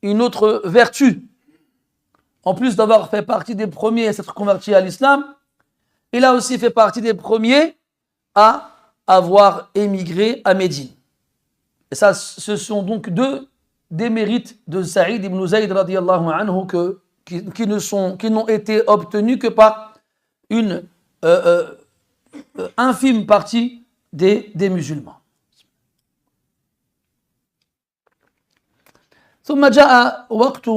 une autre vertu. En plus d'avoir fait partie des premiers à s'être convertis à l'islam, il a aussi fait partie des premiers à avoir émigré à Médine. Et ça, ce sont donc des mérites de Saïd ibn Zayd radiallahu anhu qui n'ont été obtenus que par une infime partie des musulmans. ثم جاء وقت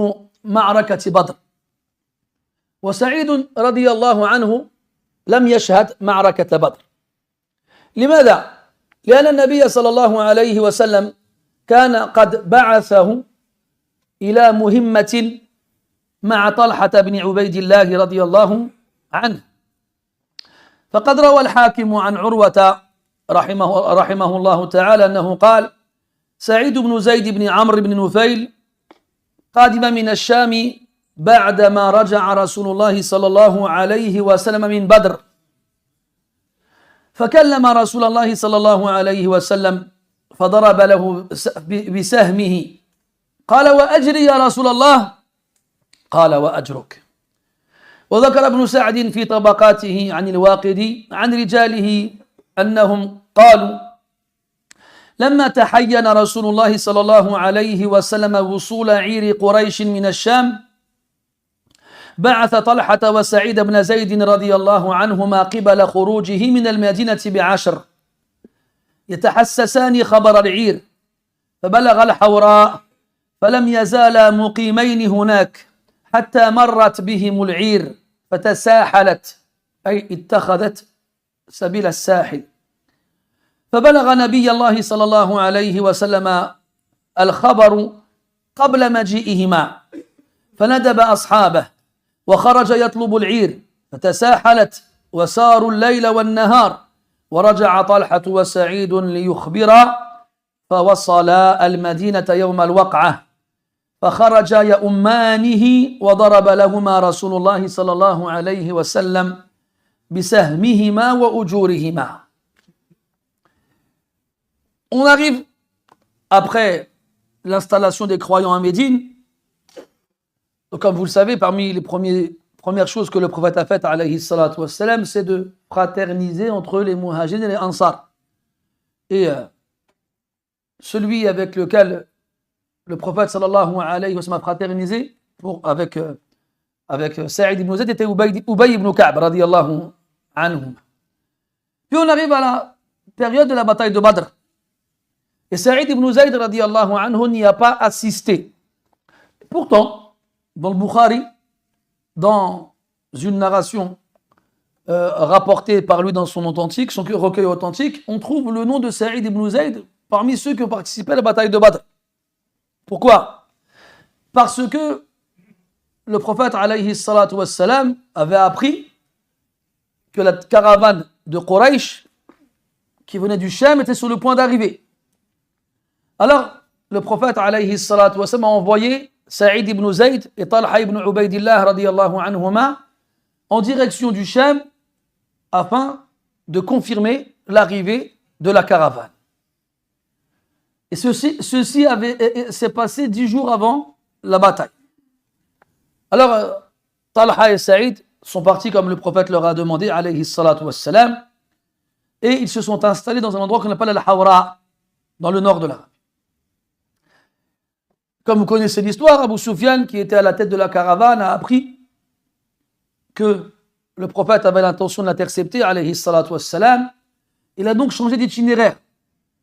معركة بدر، وسعيد رضي الله عنه لم يشهد معركة بدر. لماذا؟ لأن النبي صلى الله عليه وسلم كان قد بعثه إلى مهمة مع طلحة بن عبيد الله رضي الله عنه. فقد روى الحاكم عن عروة رحمه الله تعالى أنه قال: سعيد بن زيد بن عمرو بن نفيل قادم من الشام بعدما رجع رسول الله صلى الله عليه وسلم من بدر، فكلم رسول الله صلى الله عليه وسلم فضرب له بسهمه، قال: وأجري يا رسول الله؟ قال: وأجرك. وذكر ابن سعد في طبقاته عن الواقدي عن رجاله أنهم قالوا: لما تحين رسول الله صلى الله عليه وسلم وصول عير قريش من الشام بعث طلحة وسعيد بن زيد رضي الله عنهما قبل خروجه من المدينة ب10 يتحسسان خبر العير فبلغ الحوراء فلم يزالا مقيمين هناك حتى مرت بهم العير فتساحلت أي اتخذت سبيل الساحل فبلغ نبي الله صلى الله عليه وسلم الخبر قبل مجيئهما فندب أصحابه وخرج يطلب العير فتساحلت وساروا الليل والنهار ورجع طلحة وسعيد ليخبرا فوصلا المدينة يوم الوقعة فخرج يؤمانه وضرب لهما رسول الله صلى الله عليه وسلم بسهمهما وأجورهما. On arrive après l'installation des croyants à Médine. Donc, comme vous le savez, parmi les premières choses que le prophète a faites, alayhi salatu wassalam, c'est de fraterniser entre les muhajirin et les ansar. Et celui avec lequel le prophète sallallahu alayhi wa sallam a fraternisé avec Sa'id ibn Zayd était Ubay ibn Ka'b radiyallahu anhu. Puis on arrive à la période de la bataille de Badr. Et Sa'id ibn Zayd radiyallahu anhu n'y a pas assisté. Pourtant, dans le Bukhari, dans une narration rapportée par lui dans son authentique, son recueil authentique, on trouve le nom de Sa'id ibn Zayd parmi ceux qui ont participé à la bataille de Badr. Pourquoi? Parce que le prophète alayhi salatu wassalam avait appris que la caravane de Quraysh qui venait du Sham était sur le point d'arriver. Alors, le prophète alayhi salatu wassalam a envoyé Sa'id ibn Zayd et Talha ibn Ubaydillah radiyallahu anhuma en direction du Sham afin de confirmer l'arrivée de la caravane. Et ceci s'est passé 10 jours avant la bataille. Alors, Talha et Saïd sont partis comme le prophète leur a demandé, alayhi salatu wassalam, et ils se sont installés dans un endroit qu'on appelle Al-Hawra, dans le nord de l'Arabie. Comme vous connaissez l'histoire, Abu Sufyan, qui était à la tête de la caravane, a appris que le prophète avait l'intention de l'intercepter, alayhi salatu wassalam. Il a donc changé d'itinéraire.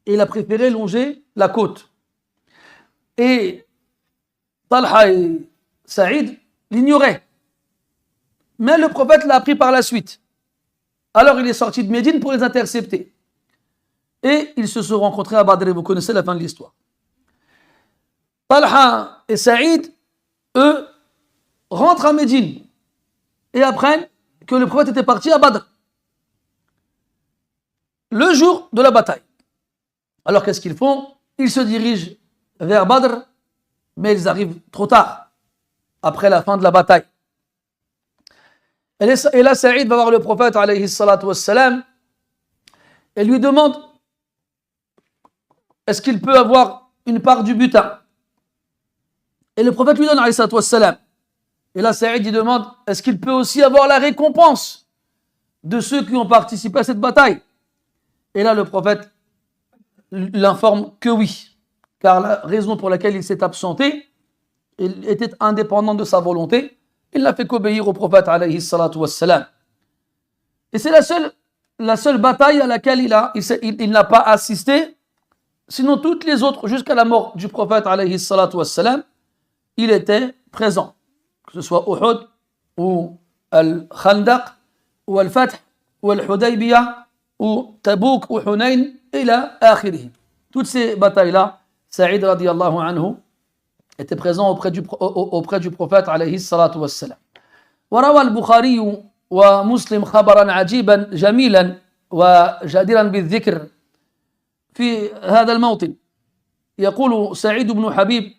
Et il a préféré longer la côte. Et Talha et Saïd l'ignoraient. Mais le prophète l'a appris par la suite. Alors il est sorti de Médine pour les intercepter. Et ils se sont rencontrés à Badr. Vous connaissez la fin de l'histoire. Talha et Saïd, eux, rentrent à Médine et apprennent que le prophète était parti à Badr le jour de la bataille. Alors qu'est-ce qu'ils font? Ils se dirigent vers Badr, mais ils arrivent trop tard, après la fin de la bataille. Et là, Saïd va voir le prophète, alayhi salatu wassalam, et lui demande est-ce qu'il peut avoir une part du butin? Et le prophète lui donne, alayhi salatu wassalam. Et là, Saïd lui demande est-ce qu'il peut aussi avoir la récompense de ceux qui ont participé à cette bataille? Et là, le prophète l'informe que oui, car la raison pour laquelle il s'est absenté, il était indépendant de sa volonté, il n'a fait qu'obéir au prophète alayhi salatu wassalam. Et c'est la seule bataille à laquelle il n'a pas assisté, sinon toutes les autres, jusqu'à la mort du prophète alayhi salatu wassalam, il était présent, que ce soit Uhud, ou Al-Khandaq, ou Al-Fath, ou Al-Hudaybiyah, ou Tabouk, ou Hunayn, ila akhirih. Toutes ces batailles-là, Saïd radiyallahu anhu était présent auprès du prophète alayhi salatu wassalam. وروى البخاري ومسلم خبرا عجيبا جميلا وجديرا بالذكر في هذا الموطن. يقول سعيد بن حبيب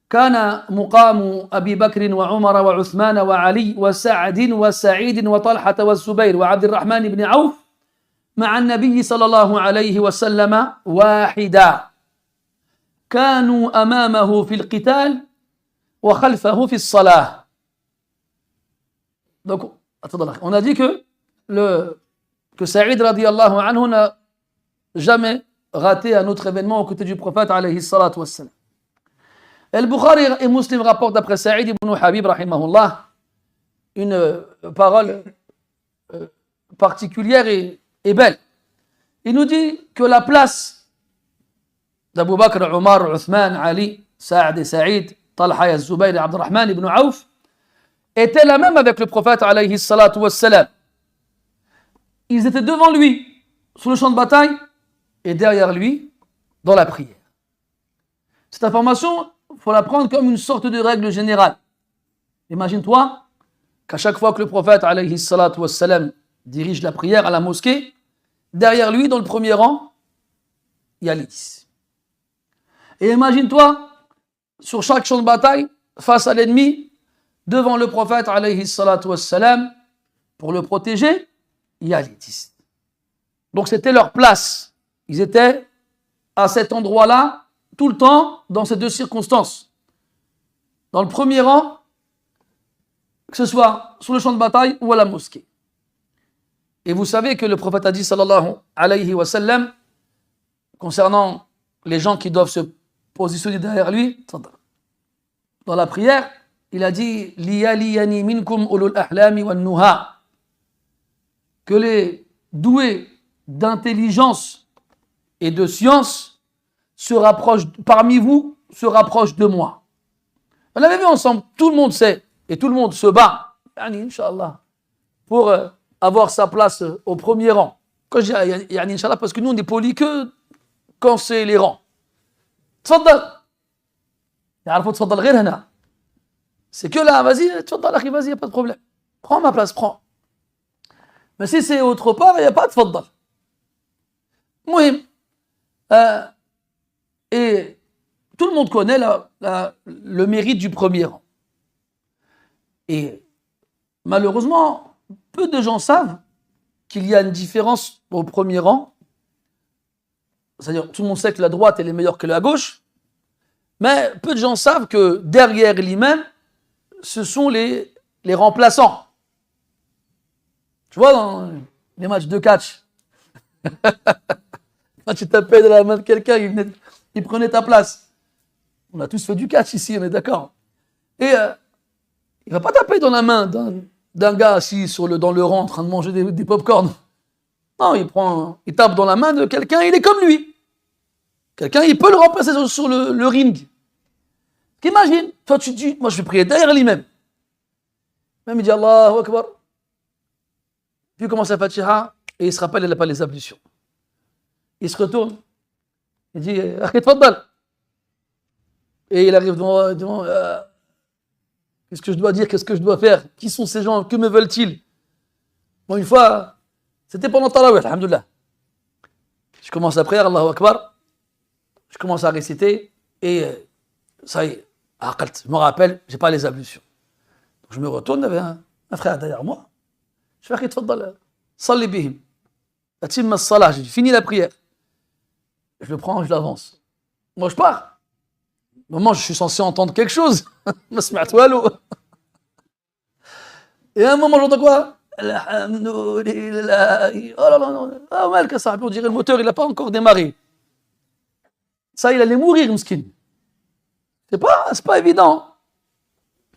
كان مقام أبي بكر وعمر وعثمان وعلي وسعد وسعيد وطلحة والزبير وعبد الرحمن بن عوف مع النبي صلى الله عليه وسلم واحدا كانوا أمامه في القتال وخلفه في الصلاة. Donc, on a dit que Saïd radiyallahu anhu n'a jamais raté un autre événement aux côtés du prophète alayhi salatu wassalam. El Bukhari et Muslim rapportent d'après Saïd ibn Habib rahimahullah une parole particulière et belle. Il nous dit que la place d'Abu Bakr, Omar, Othman, Ali, Saad et Saïd, Talha, Zubayr et Abdurrahman ibn Auf était la même avec le prophète alayhi salatu wassalam. Ils étaient devant lui sur le champ de bataille et derrière lui dans la prière. Cette information, il faut la prendre comme une sorte de règle générale. Imagine-toi qu'à chaque fois que le prophète alayhi salatu wassalam dirige la prière à la mosquée, derrière lui, dans le premier rang, il y a les 10. Et imagine-toi, sur chaque champ de bataille, face à l'ennemi, devant le prophète alayhi salatu wassalam, pour le protéger, il y a les 10. Donc c'était leur place. Ils étaient à cet endroit-là, tout le temps, dans ces deux circonstances. Dans le premier rang, que ce soit sur le champ de bataille ou à la mosquée. Et vous savez que le prophète a dit, sallallahu alayhi wa sallam, concernant les gens qui doivent se positionner derrière lui, dans la prière, il a dit, liyaliyani minkum ulul ahlami wan nuha, que les doués d'intelligence et de science se rapprochent, parmi vous, se rapprochent de moi. On l'avait vu ensemble, tout le monde sait, et tout le monde se bat, Inch'Allah, pour avoir sa place au premier rang. Quand je dis Inch'Allah, parce que nous on n'est polis que quand c'est les rangs. Tfaddal. Tfaddal غير هنا. C'est que là, vas-y, tfaddal, akhi, vas-y, y a pas de problème. Prends ma place, prends. Mais si c'est autre part, il n'y a pas de tfaddal. Mouhim. Et tout le monde connaît le mérite du premier rang. Et malheureusement, peu de gens savent qu'il y a une différence au premier rang. C'est-à-dire, tout le monde sait que la droite elle est meilleure que la gauche, mais peu de gens savent que derrière l'imam, ce sont les remplaçants. Tu vois, dans les matchs de catch, quand tu tapais dans la main de quelqu'un, il prenait ta place. On a tous fait du catch ici, on est d'accord. Et il ne va pas taper dans la main d'un gars assis dans le rang en train de manger des pop-corn. Non, il tape dans la main de quelqu'un, il est comme lui. Quelqu'un, il peut le remplacer sur le ring. Imagine, toi tu dis, moi je vais prier derrière lui-même. Même il dit Allahu Akbar. Puis il commence à Fatiha et il se rappelle, il n'a pas les ablutions. Il se retourne, il dit Akhi tfaddal. Et il arrive devant qu'est-ce que je dois dire, qu'est-ce que je dois faire, qui sont ces gens, que me veulent-ils? Bon, une fois, c'était pendant Tarawih, alhamdoulilah. Je commence la prière, Allahu Akbar. Je commence à réciter et ça y est, je me rappelle, j'ai pas les ablutions. Donc je me retourne, il y avait un frère derrière moi. Je fais Akhi tfaddal, salli bihim. Atimma as-salah, j'ai fini la prière. Je le prends, je l'avance. Moi je pars. Moment, je suis censé entendre quelque chose. Et à un moment, j'entends quoi? Alhamdoulilah. Oh là là, oh mal ça, on dirait le moteur, il n'a pas encore démarré. Ça, il allait mourir, Mskin. C'est pas évident.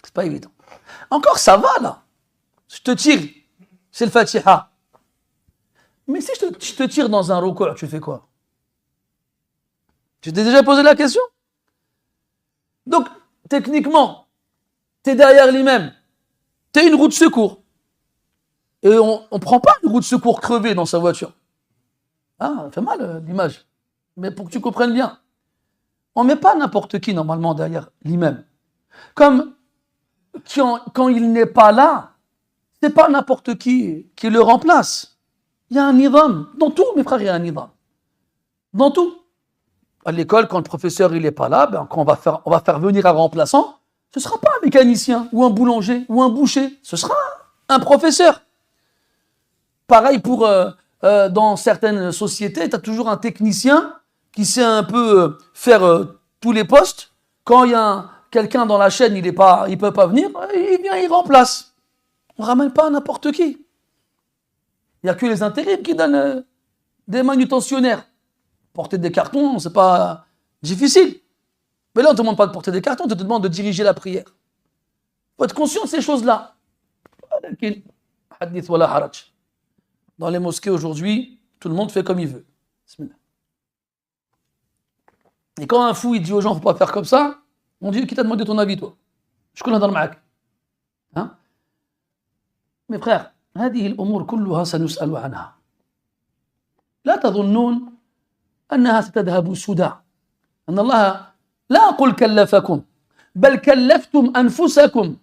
C'est pas évident. Encore, ça va, là. Je te tire. C'est le Fatiha. Mais si je te tire dans un ruku', tu fais quoi? Tu t'es déjà posé la question? Donc, techniquement, tu es derrière l'imam, tu es une roue de secours. Et on ne prend pas une roue de secours crevée dans sa voiture. Ah, ça fait mal l'image. Mais pour que tu comprennes bien, on ne met pas n'importe qui normalement derrière l'imam. Comme quand il n'est pas là, ce n'est pas n'importe qui le remplace. Il y a un nidam. Dans tout, mes frères, il y a un nidam. Dans tout. À l'école, quand le professeur il n'est pas là, quand on va faire venir un remplaçant, ce ne sera pas un mécanicien, ou un boulanger, ou un boucher, ce sera un professeur. Pareil pour dans certaines sociétés, tu as toujours un technicien qui sait un peu faire tous les postes. Quand il y a quelqu'un dans la chaîne, il ne peut pas venir, il vient, il remplace. On ne ramène pas n'importe qui. Il n'y a que les intérims qui donnent des manutentionnaires. Porter des cartons, c'est pas difficile. Mais là, on ne te demande pas de porter des cartons, on te demande de diriger la prière. Il faut être conscient de ces choses-là. Dans les mosquées aujourd'hui, tout le monde fait comme il veut. Et quand un fou il dit aux gens, faut pas faire comme ça, on dit, qui t'a demandé ton avis, toi? Je connais dans le mac. Hein? Mes frères, هذه الأمور كلها سنسأل عنها. لا تظنون أنها ستذهب سدى. أن الله لا أقول كلفكم بل كلفتم أنفسكم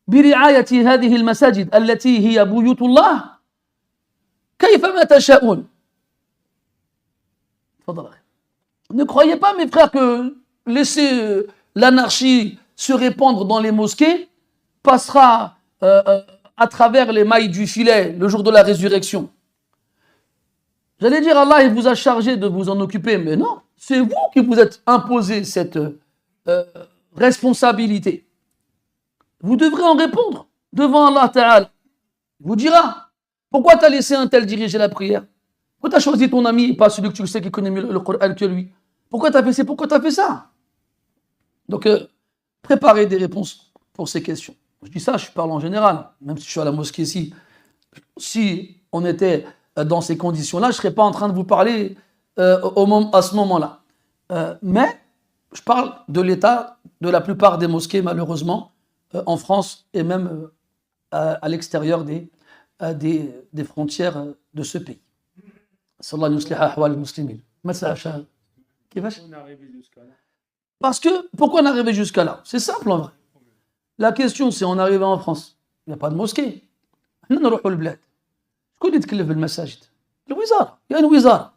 برعاية هذه المساجد التي هي بيوت الله كيفما تشاءون. تفضل أخي. Ne croyez pas, mes frères, que laisser l'anarchie se répandre dans les mosquées passera à travers les mailles du filet le jour de la résurrection. J'allais dire, Allah il vous a chargé de vous en occuper, mais non, c'est vous qui vous êtes imposé cette responsabilité. Vous devrez en répondre devant Allah Ta'ala. Il vous dira, pourquoi tu as laissé un tel diriger la prière? Pourquoi tu as choisi ton ami et pas celui que tu sais qui connaît mieux le Coran que lui? Pourquoi tu as fait ça? Pourquoi tu as fait ça? Donc, préparez des réponses pour ces questions. Je dis ça, je parle en général, même si je suis à la mosquée ici. Si on était dans ces conditions-là, je ne serais pas en train de vous parler à ce moment-là. Mais je parle de l'état de la plupart des mosquées, malheureusement, en France et même à l'extérieur des frontières de ce pays. Sallallahu alayhi wa sallam. Parce que, pourquoi on est arrivé jusqu'à là? C'est simple en vrai. La question, c'est on est arrivé en France. Il n'y a pas de mosquée. Nous allons au bled. Qui يتكلف بالمساجد? الوزارة. Il y a une wizara.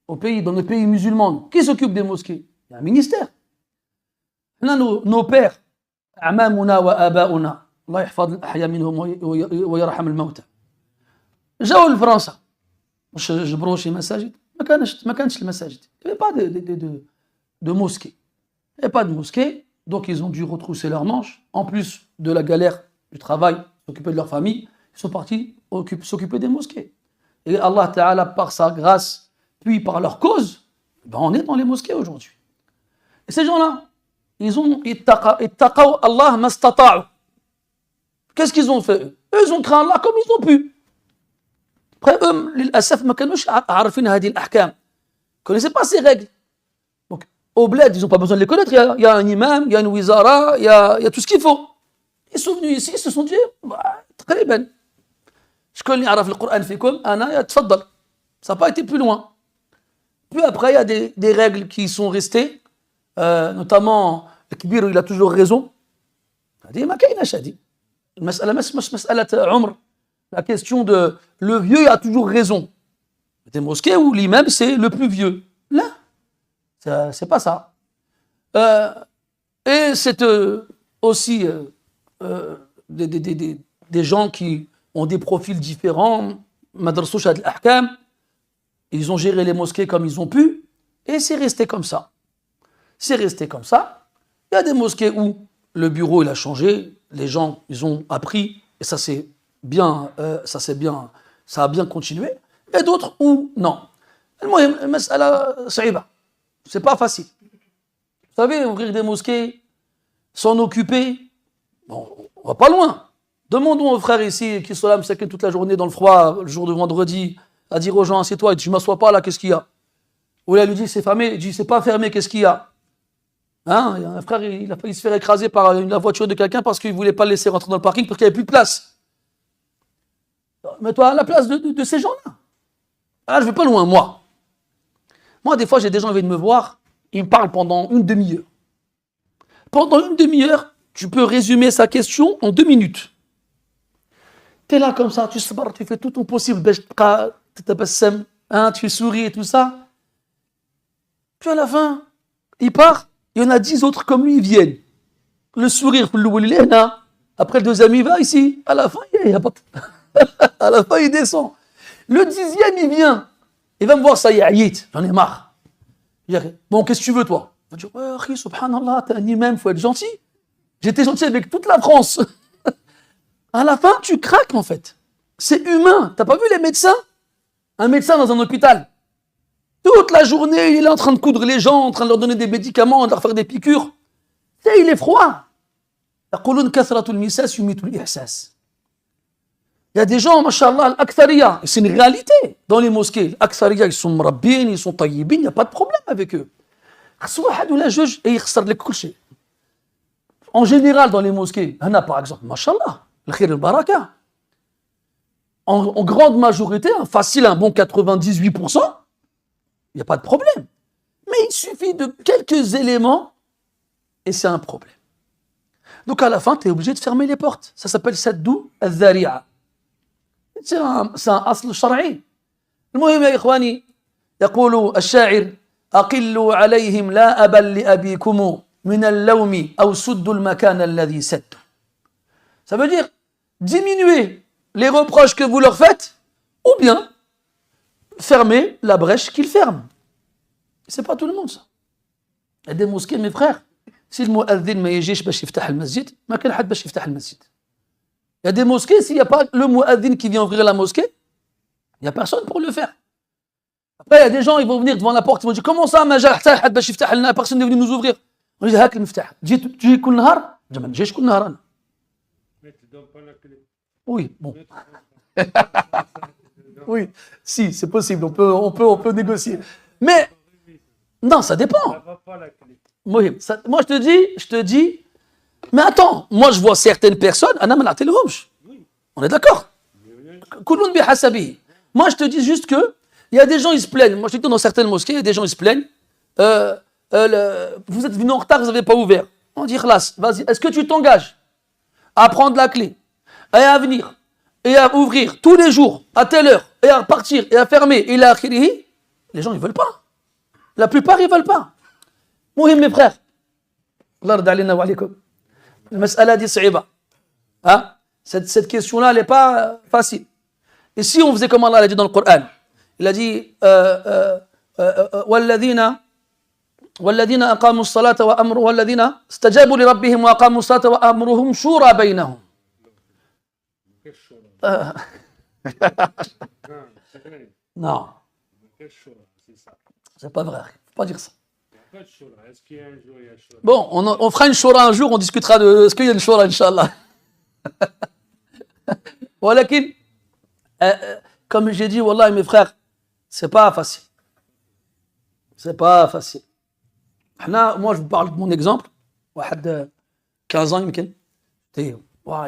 Dans les pays musulmans, qui s'occupe des mosquées? Il y a un ministère. Nos pères, أعمامنا وآباؤنا الله يحفظ الأحياء منهم ويرحم الموتى. جاوا لفرنسا. جبروا شي مساجد. ما كانش المساجد. Il n'y avait pas de mosquée. Il n'y avait pas de mosquée. Donc ils ont dû retrousser leurs manches. En plus de la galère du travail, s'occuper de leur famille, ils sont partis s'occuper des mosquées. Et Allah Ta'ala, par sa grâce, puis par leur cause, ben on est dans les mosquées aujourd'hui. Et ces gens-là, ils ont ittaqaw Allah mastata'u. Qu'est-ce qu'ils ont fait? Eux, ils ont craint Allah comme ils ont pu. Après, eux, l'asaf ma kanouch a'arfin hadi al-ahkam. Ils connaissaient pas ces règles. Donc, au bled, ils n'ont pas besoin de les connaître. Il y a un imam, il y a une wizara, il y a tout ce qu'il faut. Ils sont venus ici, ils se sont dit, très bien. Je connais le Coran fikum, ana tfaddal. Ça n'a pas été plus loin. Puis après, il y a des règles qui sont restées, notamment le kibir, il a toujours raison. La question de le vieux a toujours raison. Des mosquées où l'imam c'est le plus vieux. Là, c'est pas ça. Et c'est aussi des gens qui ont des profils différents. Madrasouch al-Ahkam, ils ont géré les mosquées comme ils ont pu, et c'est resté comme ça. C'est resté comme ça. Il y a des mosquées où le bureau il a changé, les gens ils ont appris, et ça c'est bien, ça a bien continué. Et d'autres où non. C'est pas facile. Vous savez, ouvrir des mosquées, s'en occuper, bon, on va pas loin. Demandons aux frères ici qui sont là, toute la journée dans le froid, le jour de vendredi, à dire aux gens, assieds-toi, il dit, je m'assois pas là, qu'est-ce qu'il y a? Ou là, il lui dit, c'est fermé, il dit, c'est pas fermé, qu'est-ce qu'il y a? Hein? Il y a un frère, il a failli se faire écraser par la voiture de quelqu'un parce qu'il voulait pas le laisser rentrer dans le parking parce qu'il n'y avait plus de place. Mets-toi à la place de ces gens-là. Ah, je vais pas loin, moi. Moi, des fois, j'ai des gens qui viennent me voir, ils me parlent pendant une demi-heure. Pendant une demi-heure, tu peux résumer sa question en 2 minutes. Tu es là comme ça, tu fais tout ton possible, tu souris et tout ça. Puis à la fin, il part, il y en a 10 autres comme lui, ils viennent. Le sourire, après le deuxième, il va ici. À la fin, à la fin, il descend. Le 10e, il vient. Il va me voir, ça y est, j'en ai marre. Je dis, bon, qu'est-ce que tu veux, toi? Il va dire, ouais, subhanallah, t'es un imam, il faut être gentil. J'étais gentil avec toute la France. À la fin, tu craques, en fait. C'est humain. T'as pas vu les médecins? Un médecin dans un hôpital. Toute la journée, il est en train de coudre les gens, en train de leur donner des médicaments, de leur faire des piqûres. Tu sais, il est froid. Il y a des gens, machallah, al-Akthariya, c'est une réalité dans les mosquées. Al-Akthariya, ils sont mrabbin, ils sont tayyibin, il n'y a pas de problème avec eux. En général, dans les mosquées, par exemple, machallah, al-khir al-baraka. En grande majorité, facile, un bon 98%, il n'y a pas de problème. Mais il suffit de quelques éléments et c'est un problème. Donc à la fin, tu es obligé de fermer les portes. Ça s'appelle Saddou al-Dhari'a. C'est un asl shar'i. المهم يا إخواني يقول الشاعر أقلوا عليهم لا أبا لأبيكم من اللوم أو سدوا المكان الذي سدوا. Ça veut dire diminuer les reproches que vous leur faites ou bien fermer la brèche qu'ils ferment. C'est pas tout le monde ça. Il y a des mosquées, mes frères. Si le mu'adhin ما يجيش باش يفتح المسجد ما كان حد باش يفتح المسجد. Il y a des mosquées, s'il n'y a pas le mu'adhin qui vient ouvrir la mosquée, il n'y a personne pour le faire. Après, il y a des gens, ils vont venir devant la porte, ils vont dire comment ça, ما جا حتى حد باش يفتح لنا, personne n'est venu nous ouvrir. On dit هاك المفتاح. تجي كل نهار؟ ما نجيش كل نهار أنا. Oui, bon. Oui, si, c'est possible, on peut négocier. Mais, non, ça dépend. Moi, je te dis, mais attends, moi je vois certaines personnes, on est d'accord. Moi je te dis juste que, il y a des gens, ils se plaignent. Moi je te dis dans certaines mosquées, il y a des gens, ils se plaignent. Vous êtes venus en retard, vous n'avez pas ouvert. On dit, khlas, vas-y, est-ce que tu t'engages à prendre la clé et à venir et à ouvrir tous les jours, à telle heure, et à partir et à fermer, et à akhirihi? Les gens, ils veulent pas. La plupart, ils veulent pas. Mouhim, mes frères. Allah rda alayna wa alaykum. Le mas'ala dit sa'iba. Hein? Cette question-là, elle n'est pas facile. Et si on faisait comme Allah l'a dit dans le Coran, il a dit والذين أقاموا الصلاة وأمروا والذين استجابوا لربهم وأقاموا الصلاة وأمرهم شورى بينهم. Non. C'est pas vrai. Faut pas dire ça. Bon, on fera une shura un jour, on discutera de est-ce qu'il y a une shura, Inch'Allah. Walakin, comme j'ai dit, wallah, mes frères, c'est pas facile. C'est pas facile. Moi, je vous parle de mon exemple. 15 ans,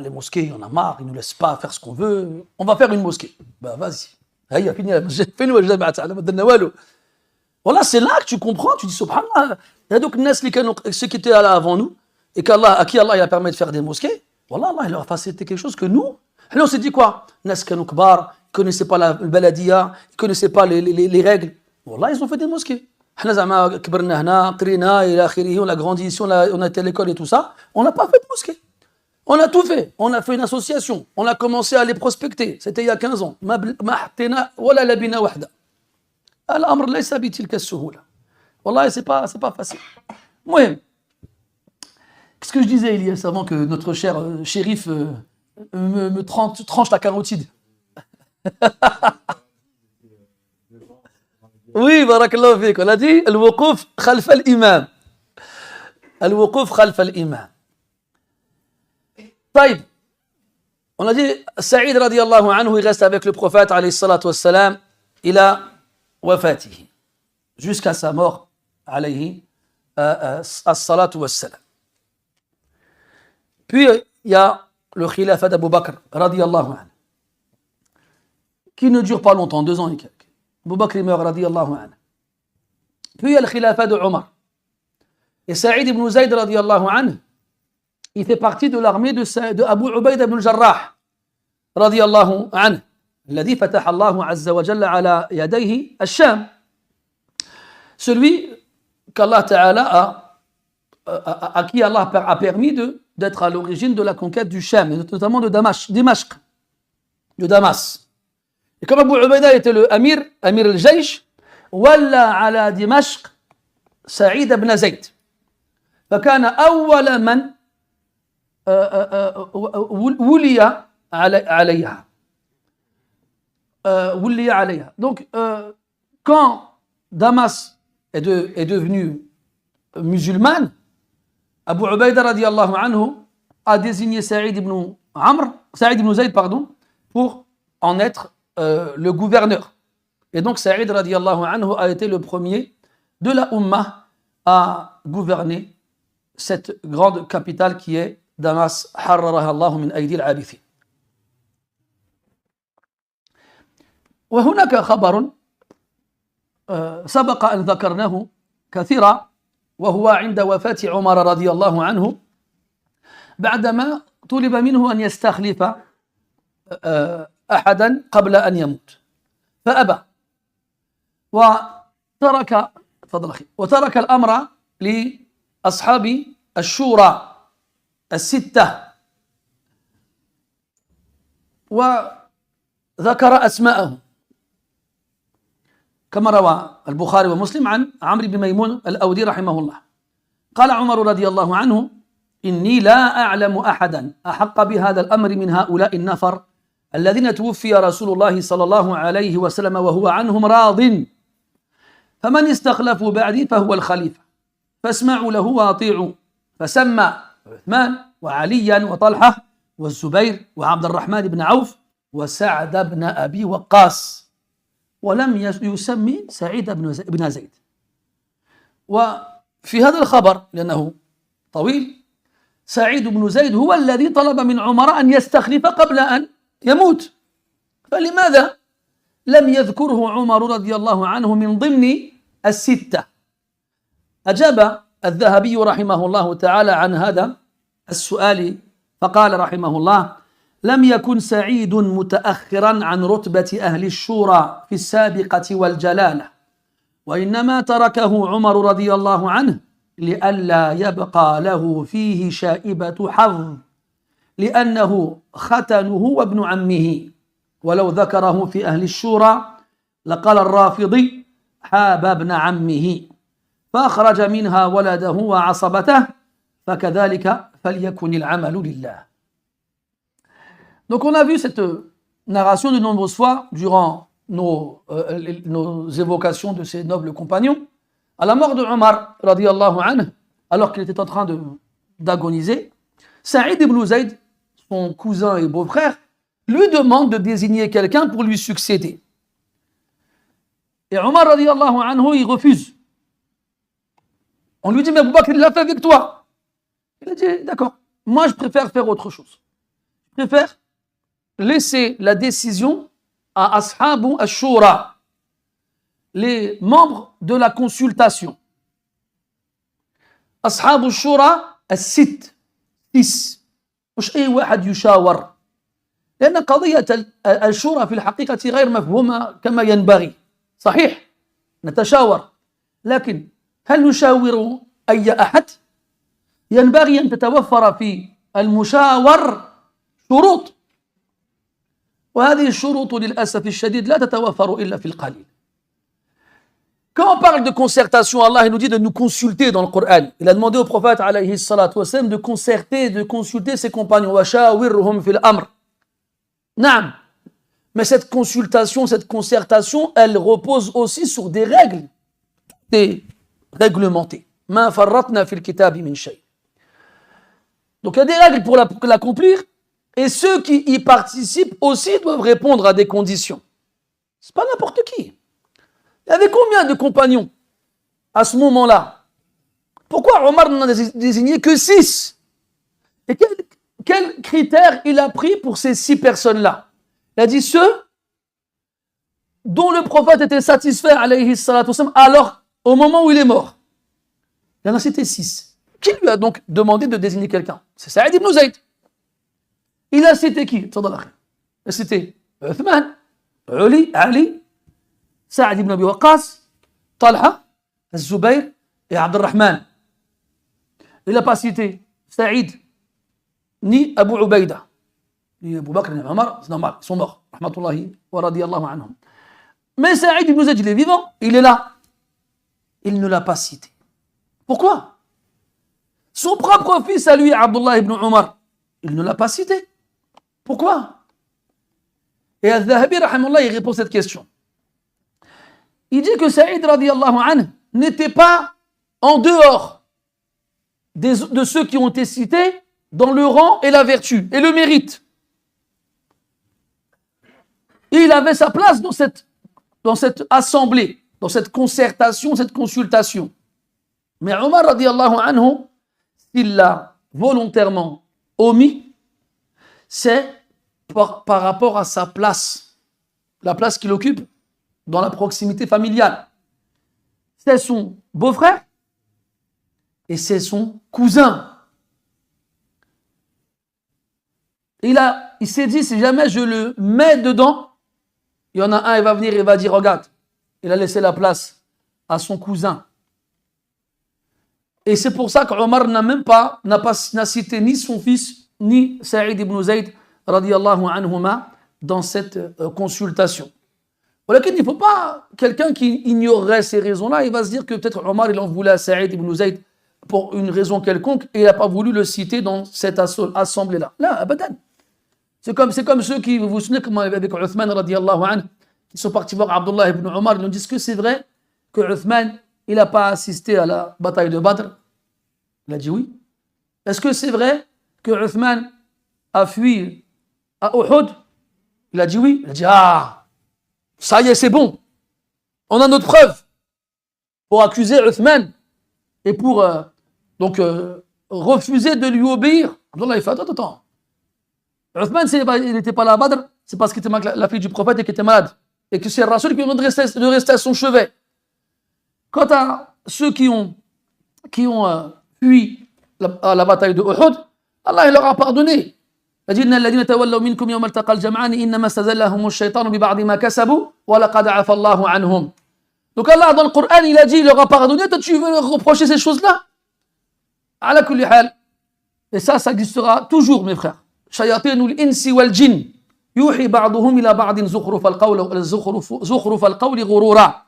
les mosquées, il y en a marre, ils ne nous laissent pas faire ce qu'on veut. On va faire une mosquée. Ben, vas-y. Voilà, c'est là que tu comprends, tu dis subhanallah. Il y a donc ceux qui étaient là avant nous, et à qui Allah il a permis de faire des mosquées, voilà, Allah il leur a facilité quelque chose que nous, on s'est dit quoi? Nas kanu kbar, ils ne connaissaient pas le baladia, ils ne connaissaient pas les règles. Voilà, ils ont fait des mosquées. On a grandi ici, on a été à l'école et tout ça. On n'a pas fait de mosquée. On a tout fait. On a fait une association. On a commencé à les prospecter. C'était il y a 15 ans. الأمر ليس بتلك السهولة. والله c'est pas facile. Moi, qu'est-ce que je disais Elias avant que notre cher shérif me tranche la carotide? Oui, barakallahu fik. On a dit الوقوف خلف الإمام. الوقوف خلف الإمام. طيب. On a dit Saïd radiyallahu anhu, il reste avec le prophète alayhi salatu wassalam. Il a وفاته jusqu'à sa mort عليه الصلاة والسلام. Puis il y a le khilafat d'Abu Bakr radiyallahu anhu qui ne dure pas longtemps, 2 ans et quelques. Abu Bakr meurt radiyallahu anhu. Puis il y a le khilafat de Omar. Et Saïd ibn Zayd radiyallahu anhu, il fait partie de l'armée de Abu Ubayd ibn al-Jarrah radiyallahu anhu. الذي فتح الله عز وجل على يديه الشام. Celui qu'Allah Ta'ala à qui Allah a permis d'être à l'origine de la conquête du Sham, et notamment de Damas. De Damas. Et comme Abu Ubaida était le Amir al-Jaysh, walla ala Dimashq Saïd ibn Zayd. فكان أول من ولي عليها. Donc, quand Damas est devenue musulmane, Abu Ubaida radiyallahu anhu a désigné Saïd ibn Zayd pour en être le gouverneur. Et donc Saïd radiallahu anhu a été le premier de la Ummah à gouverner cette grande capitale qui est Damas, harraraha Allah min aydi al-abithin. وهناك خبر سبق أن ذكرناه كثيرا وهو عند وفاة عمر رضي الله عنه بعدما طلب منه أن يستخلف أحدا قبل أن يموت فأبى وترك الأمر لأصحاب الشورى الستة وذكر أسماءهم كما روى البخاري ومسلم عن عمرو بن ميمون الأودي رحمه الله قال عمر رضي الله عنه إني لا أعلم أحدا أحق بهذا الأمر من هؤلاء النفر الذين توفي رسول الله صلى الله عليه وسلم وهو عنهم راض فمن استخلفوا بعدي فهو الخليفة فاسمعوا له واطيعوا فسمى عثمان وعليا وطلحة والزبير وعبد الرحمن بن عوف وسعد بن أبي وقاص ولم يسمي سعيد بن زيد. وفي هذا الخبر لأنه طويل سعيد بن زيد هو الذي طلب من عمر أن يستخلف قبل أن يموت فلماذا لم يذكره عمر رضي الله عنه من ضمن الستة؟ أجاب الذهبي رحمه الله تعالى عن هذا السؤال فقال رحمه الله لم يكن سعيد متأخرا عن رتبة أهل الشورى في السابقة والجلالة وإنما تركه عمر رضي الله عنه لئلا يبقى له فيه شائبة حظ لأنه ختنه وابن عمه ولو ذكره في أهل الشورى لقال الرافضي حاب ابن عمه فأخرج منها ولده وعصبته فكذلك فليكن العمل لله. Donc on a vu cette narration de nombreuses fois durant nos évocations de ces nobles compagnons. À la mort de Omar, radiyallahu anhu, alors qu'il était en train d'agoniser, Saïd ibn Zayd, son cousin et beau-frère, lui demande de désigner quelqu'un pour lui succéder. Et Omar, radiyallahu anhu, il refuse. On lui dit, mais Abu Bakr, il l'a fait avec toi. Il a dit, d'accord, moi je préfère faire autre chose. Je préfère laisser la décision à Ashabu al-Shura, les membres de la consultation. Ashabu al-Shura al-Sitt, 6. مش أي واحد يشاور لأن قضية الشورى في الحقيقة غير مفهومة كما ينبغي. صحيح نتشاور لكن هل نشاور أي أحد؟ ينبغي أن تتوفر في المشاور شروط وهذه الشروط للأسف الشديد لا تتوفر إلا في القليل. Quand on parle de concertation, Allah nous dit de nous consulter dans le Coran. Il a demandé au prophète alayhi salatu wassalam de consulter ses compagnons. Wa shawirhum fil amr. Naam. Mais cette consultation, cette concertation, elle repose aussi sur des règles, des réglementées. Ma farratna fil kitabi min shay. Donc il y a des règles pour l'accomplir et ceux qui y participent aussi doivent répondre à des conditions. C'est pas n'importe qui. Il y avait combien de compagnons à ce moment-là? Pourquoi Omar n'en a désigné que 6? Et quel critère il a pris pour ces 6 personnes-là? Il a dit ceux dont le prophète était satisfait, alayhi salatu wassalam, alors au moment où il est mort. Il en a cité 6. Qui lui a donc demandé de désigner quelqu'un? C'est Saïd ibn Zayd. Il a cité qui? Il a cité Uthman, Ali, Sa'd ibn Abi Waqqas, Talha, Zubayr et Abdurrahman. Il n'a pas cité Saïd ni Abu Ubaïda, ni Abu Bakr ni Omar, c'est normal, ils sont morts. Rahmatullahi wa radiyallahu anhum. Mais Saïd ibn Zayd, il est vivant, il est là. Il ne l'a pas cité. Pourquoi? Son propre fils à lui, Abdullah ibn Omar, il ne l'a pas cité. Pourquoi? Et Al-Dhahabi, rahimahullah, il répond à cette question. Il dit que Saïd radiyallahu anhu n'était pas en dehors de ceux qui ont été cités dans le rang et la vertu et le mérite. Et il avait sa place dans cette assemblée, dans cette concertation, cette consultation. Mais Omar radiallahu anhu, s'il l'a volontairement omis, c'est par rapport à sa place, la place qu'il occupe dans la proximité familiale. C'est son beau-frère et c'est son cousin. Il s'est dit, si jamais je le mets dedans, il y en a un, il va venir et va dire, regarde, il a laissé la place à son cousin. Et c'est pour ça qu'Omar n'a cité ni son fils, ni Saïd ibn Zayd, radiyallahu anhuma, dans cette consultation. Il ne faut pas, quelqu'un qui ignorerait ces raisons-là, il va se dire que peut-être Omar, il en voulait à Saïd ibn Zayd pour une raison quelconque et il n'a pas voulu le citer dans cette assemblée-là. Là, abadan. C'est comme ceux qui, vous vous souvenez comment avec Uthman radiyallahu anhu, qui sont partis voir Abdullah ibn Omar, ils nous disent que c'est vrai que Uthman, il n'a pas assisté à la bataille de Badr. Il a dit oui. Est-ce que c'est vrai que Uthman a fui à Uhud? Il a dit oui. Il a dit ça y est, c'est bon. On a notre preuve pour accuser Uthman et pour refuser de lui obéir. Abdullah, il fait attends. Uthman, il n'était pas là à Badr, c'est parce qu'il était la fille du prophète et qu'il était malade. Et que c'est Rasoul qui lui demande de rester à son chevet. Quant à ceux qui ont fui à la bataille de Uhud, Allah il leur a pardonné. Il a dit الذين تولوا منكم يوم التقى الجمعان إنما استزلهم الشيطان ببعض ما كسبوا ولقد عفا الله عنهم. Donc Allah dans le Coran il a dit il leur a pardonné, toi tu veux reprocher ces choses-là? على كل حال. Et ça existera toujours mes frères. شياطين الإنس والجن يوحي بعضهم إلى بعض زخرف القول غرورا.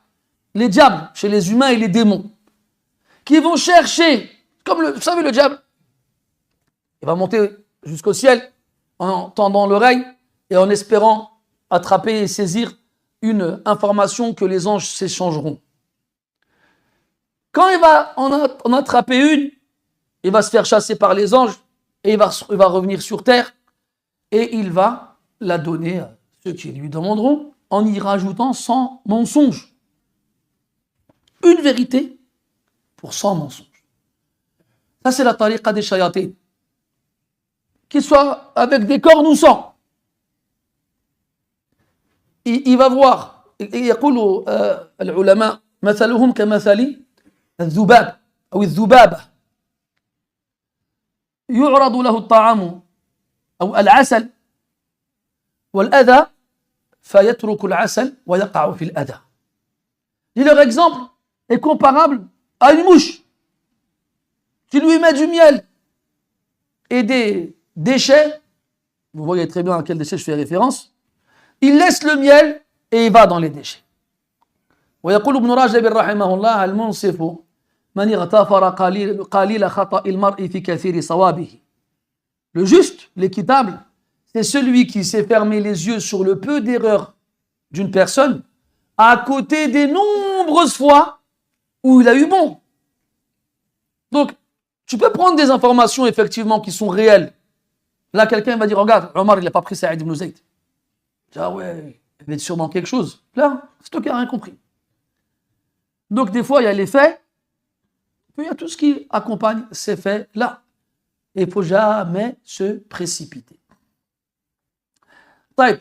Les diables chez les humains et les démons qui vont chercher, vous savez le diable, il va monter jusqu'au ciel en tendant l'oreille et en espérant attraper et saisir une information que les anges s'échangeront. Quand il va en attraper une, il va se faire chasser par les anges et il va revenir sur terre et il va la donner à ceux qui lui demanderont en y rajoutant 100 mensonges. Une vérité pour 100 mensonges. Ça, c'est la tariqa des shayatin. Qu'ils soient avec des cornes ou sans. Il va voir. يقول العلماء مثلهم كمثل الذباب أو الذبابة يعرض له الطعام أو العسل والأذى فيترك العسل ويقع في الأذى. Et leur exemple est comparable à une mouche. Tu lui mets du miel et des déchets, vous voyez très bien à quel déchet je fais référence, il laisse le miel et il va dans les déchets. ويقول ابن رجب رحمه الله المنصف من اغتفر قليل خطأ المرء في كثير صوابه. Le juste, l'équitable, c'est celui qui s'est fermé les yeux sur le peu d'erreurs d'une personne à côté des nombreuses fois où il a eu bon. Donc, tu peux prendre des informations effectivement qui sont réelles. Là, quelqu'un va dire, regarde, Omar, il n'a pas pris Saïd ibn Zayd. Ah ouais, il y avait sûrement quelque chose. Là, c'est toi qui n'as rien compris. Donc, des fois, il y a les faits, puis il y a tout ce qui accompagne ces faits-là. Et il ne faut jamais se précipiter. طيب.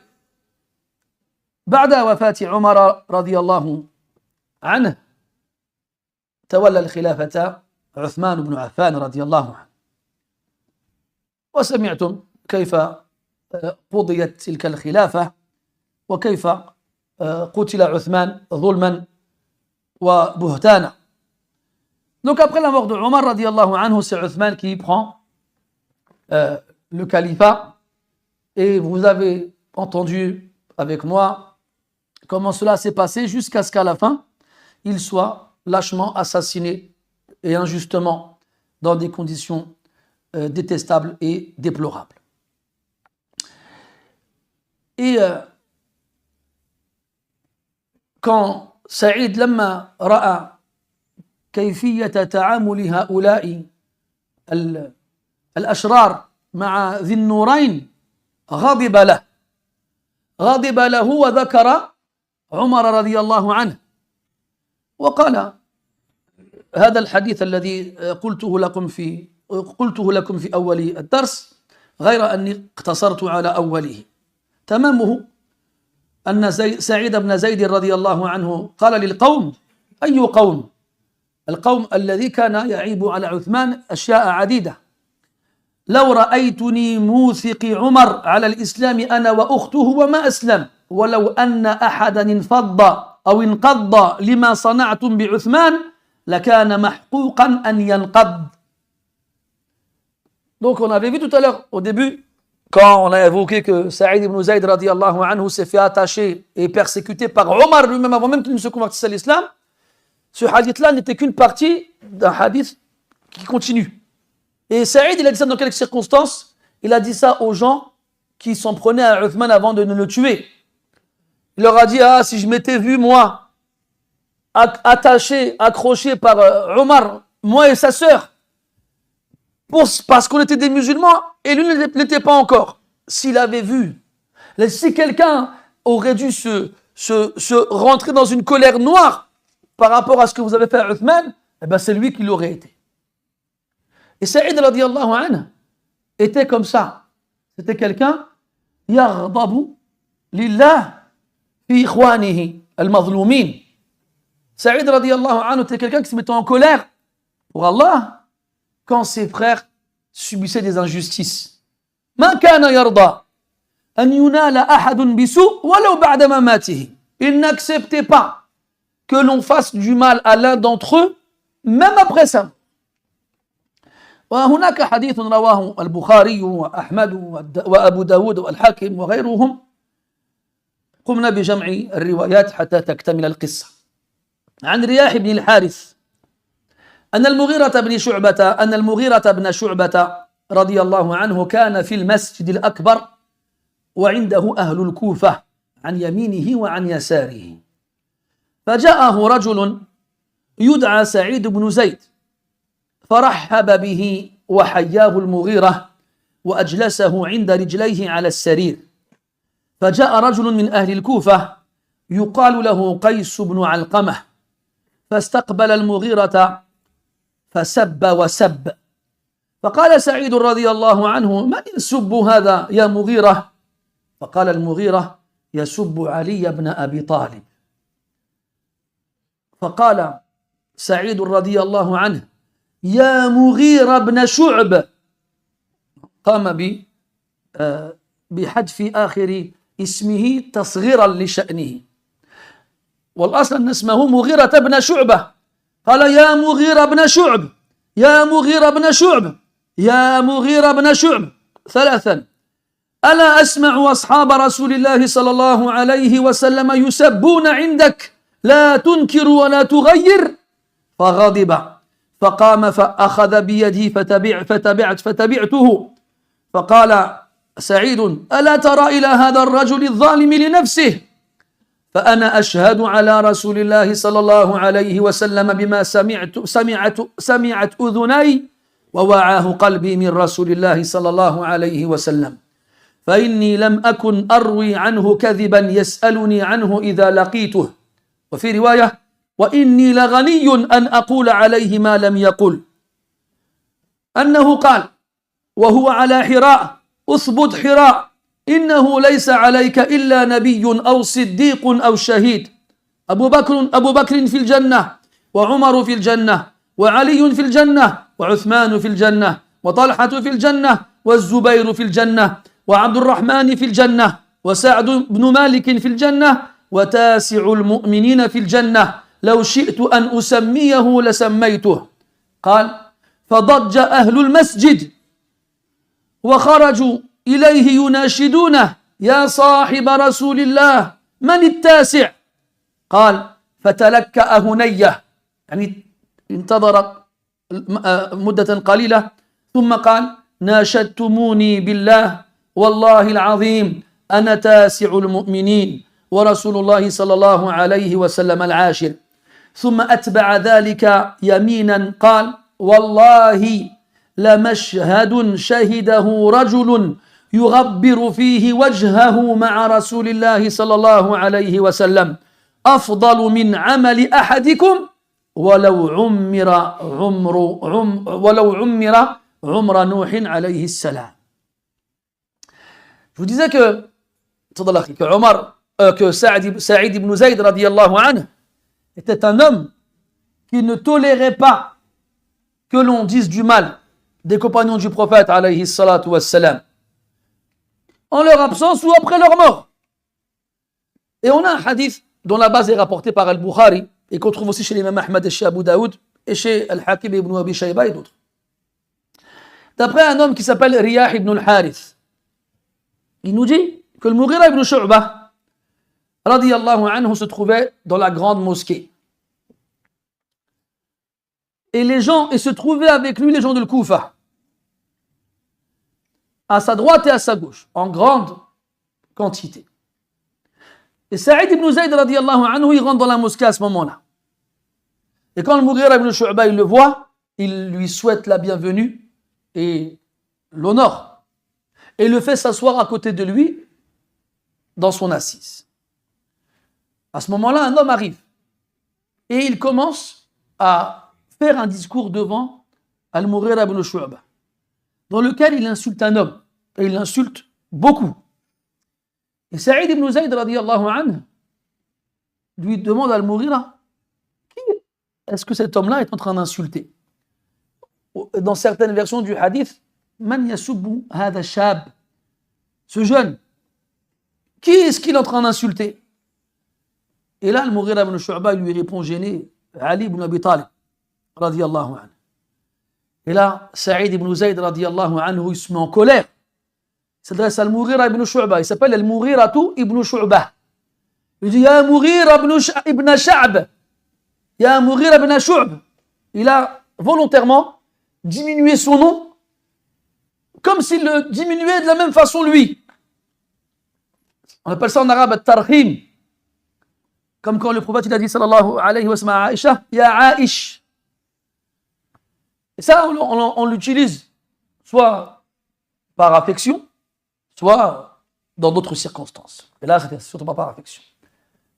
بعد وفاة عمر رضي الله عنه تولى الخلافة عثمان بن عفان رضي الله عنه. وسمعتم كيف قضيت تلك الخلافة وكيف قتل عثمان ظلما وبهتانا. Donc après la mort de Omar radiallahu anhu, c'est Uthman qui prend le califat et vous avez entendu avec moi comment cela s'est passé jusqu'à ce qu'à la fin il soit lâchement assassiné et injustement dans des conditions détestables et déplorables. Et quand Saïd لما رأى كيفية تعامل هؤلاء الأشرار مع ذي النورين غضب له غضب له وذكر عمر رضي الله عنه وقال هذا الحديث الذي قلته لكم في أول الدرس غير أني اقتصرت على أوله. تمامه أن سعيد بن زيد رضي الله عنه قال للقوم: أي قوم؟ القوم الذي كان يعيب على عثمان أشياء عديدة. لو رأيتني موثق عمر على الإسلام أنا وأخته وما أسلم، ولو أن أحدا انفض أو انقض لما صنعتم بعثمان لكان محقوقا أن ينقض. Donc on avait vu tout à l'heure au début, quand on a évoqué que Saïd ibn Zayd radiallahu anhu s'est fait attacher et persécuter par Omar lui-même avant même qu'il ne se convertisse à l'islam, ce hadith-là n'était qu'une partie d'un hadith qui continue. Et Saïd, il a dit ça dans quelles circonstances? Il a dit ça aux gens qui s'en prenaient à Uthman avant de le tuer. Il leur a dit: ah, si je m'étais vu, moi, attaché, accroché par Omar, moi et sa sœur, parce qu'on était des musulmans et lui ne l'était pas encore. S'il avait vu, si quelqu'un aurait dû se rentrer dans une colère noire par rapport à ce que vous avez fait à Uthman, eh ben c'est lui qui l'aurait été. Et Saïd radiallahu anhu était comme ça. C'était quelqu'un yaghdabu lillah fi ikhwanihi al-mazlumin. Saïd radiallahu anhu était quelqu'un qui se mettait en colère pour Allah quand ses frères subissaient des injustices. Ma kana yarda an yunala ahadun bisu walau ba'da mamatihi. Il n'acceptait pas que l'on fasse du mal à l'un d'entre eux, même après ça. وهناك حديث رواه البخاري وأحمد وأبو داود والحاكم وغيرهم. قمنا بجمع الروايات حتى تكتمل القصة. عن رياح بن الحارث أن المغيرة بن شعبة رضي الله عنه كان في المسجد الأكبر وعنده أهل الكوفة عن يمينه وعن يساره، فجاءه رجل يدعى سعيد بن زيد فرحب به وحياه المغيرة وأجلسه عند رجليه على السرير. فجاء رجل من أهل الكوفة يقال له قيس بن علقمة فاستقبل المغيرة فسب وسب، فقال سعيد رضي الله عنه: من يسب هذا يا مغيرة؟ فقال المغيرة: يسب علي بن أبي طالب. فقال سعيد رضي الله عنه: يا مغيرة بن شعب. قام بحذف آخر اسمه تصغيرا لشأنه، والأصل أن اسمه مغيرة بن شعبة. قال: يا مغيرة بن شعب، يا مغيرة بن شعب، يا مغيرة بن شعب ثلاثا. ألا أسمع أصحاب رسول الله صلى الله عليه وسلم يسبون عندك لا تنكر ولا تغير؟ فغضب فقام فأخذ بيدي فتبعته. فقال سعيد: ألا ترى إلى هذا الرجل الظالم لنفسه؟ فأنا أشهد على رسول الله صلى الله عليه وسلم بما سمعت أذني ووعاه قلبي من رسول الله صلى الله عليه وسلم، فإني لم أكن أروي عنه كذبا يسألني عنه إذا لقيته. وفي رواية: وإني لغني أن أقول عليه ما لم يقل. أنه قال وهو على حراء: أثبت حراء، إنه ليس عليك إلا نبي أو صديق أو شهيد. أبو بكر في الجنة، وعمر في الجنة، وعلي في الجنة، وعثمان في الجنة، وطلحة في الجنة، والزبير في الجنة، وعبد الرحمن في الجنة، وسعد بن مالك في الجنة، وتاسع المؤمنين في الجنة، لو شئت أن أسميه لسميته. قال: فضج أهل المسجد وخرجوا إليه يناشدونه: يا صاحب رسول الله من التاسع؟ قال: فتلكأ هنية، يعني انتظر مدة قليلة ثم قال: ناشدتموني بالله والله العظيم أنا تاسع المؤمنين ورسول الله صلى الله عليه وسلم العاشر. ثم أتبع ذلك يمينا قال: والله لمشهد شهده رجل يغبر فيه وجهه مع رسول الله صلى الله عليه وسلم أفضل من عمل أحدكم ولو عمر عمر نوح عليه السلام. Je vous disais que Saïd ibn Zayd radiyallahu anhu était un homme qui ne tolérait pas que l'on dise du mal des compagnons du prophète alayhi salatu wassalam en leur absence ou après leur mort. Et on a un hadith dont la base est rapportée par Al-Bukhari et qu'on trouve aussi chez l'imam Ahmad et chez Abu Daoud et chez Al-Hakim ibn Abi Shayba et d'autres. D'après un homme qui s'appelle Riyah ibn al-Harith, il nous dit que le Mughira ibn Shu'bah radiyallahu anhu se trouvait dans la grande mosquée. Et se trouvaient avec lui les gens de Koufa, à sa droite et à sa gauche, en grande quantité. Et Saïd ibn Zayd radiyallahu anhu, il rentre dans la mosquée à ce moment-là. Et quand le Mughira ibn Shu'bah il le voit, il lui souhaite la bienvenue et l'honore. Et le fait s'asseoir à côté de lui dans son assise. À ce moment-là, un homme arrive et il commence à faire un discours devant Al-Mughira ibn Shu'bah, dans lequel il insulte un homme, et il l'insulte beaucoup. Et Saïd ibn Zayd radiyallahu anhu lui demande à Al-Mughira, qui est-ce que cet homme-là est en train d'insulter? Dans certaines versions du hadith, Man yasubbu hada shab, ce jeune, qui est-ce qu'il est en train d'insulter? Et là, Al-Mughira ibn Shu'bah lui répond gêné, Ali ibn Abi Talib radiyallahu anhu. Et là, Saïd ibn Zayd radiyallahu anhu, il se met en colère. Il s'adresse à Al-Mughira ibn Shu'bah. Il s'appelle Al-Mughira ibn Shu'bah. Il dit Ya Mughira ibn Sha'b. Ya Mughira ibn Shu'b. Il a volontairement diminué son nom, comme s'il le diminuait de la même façon lui. On appelle ça en arabe At-Tarhim. Comme quand le prophète il a dit sallallahu alayhi wa sallam à Aïcha, Ya Aïch. Et ça, on l'utilise soit par affection, soit dans d'autres circonstances. Et là, c'était surtout pas par affection.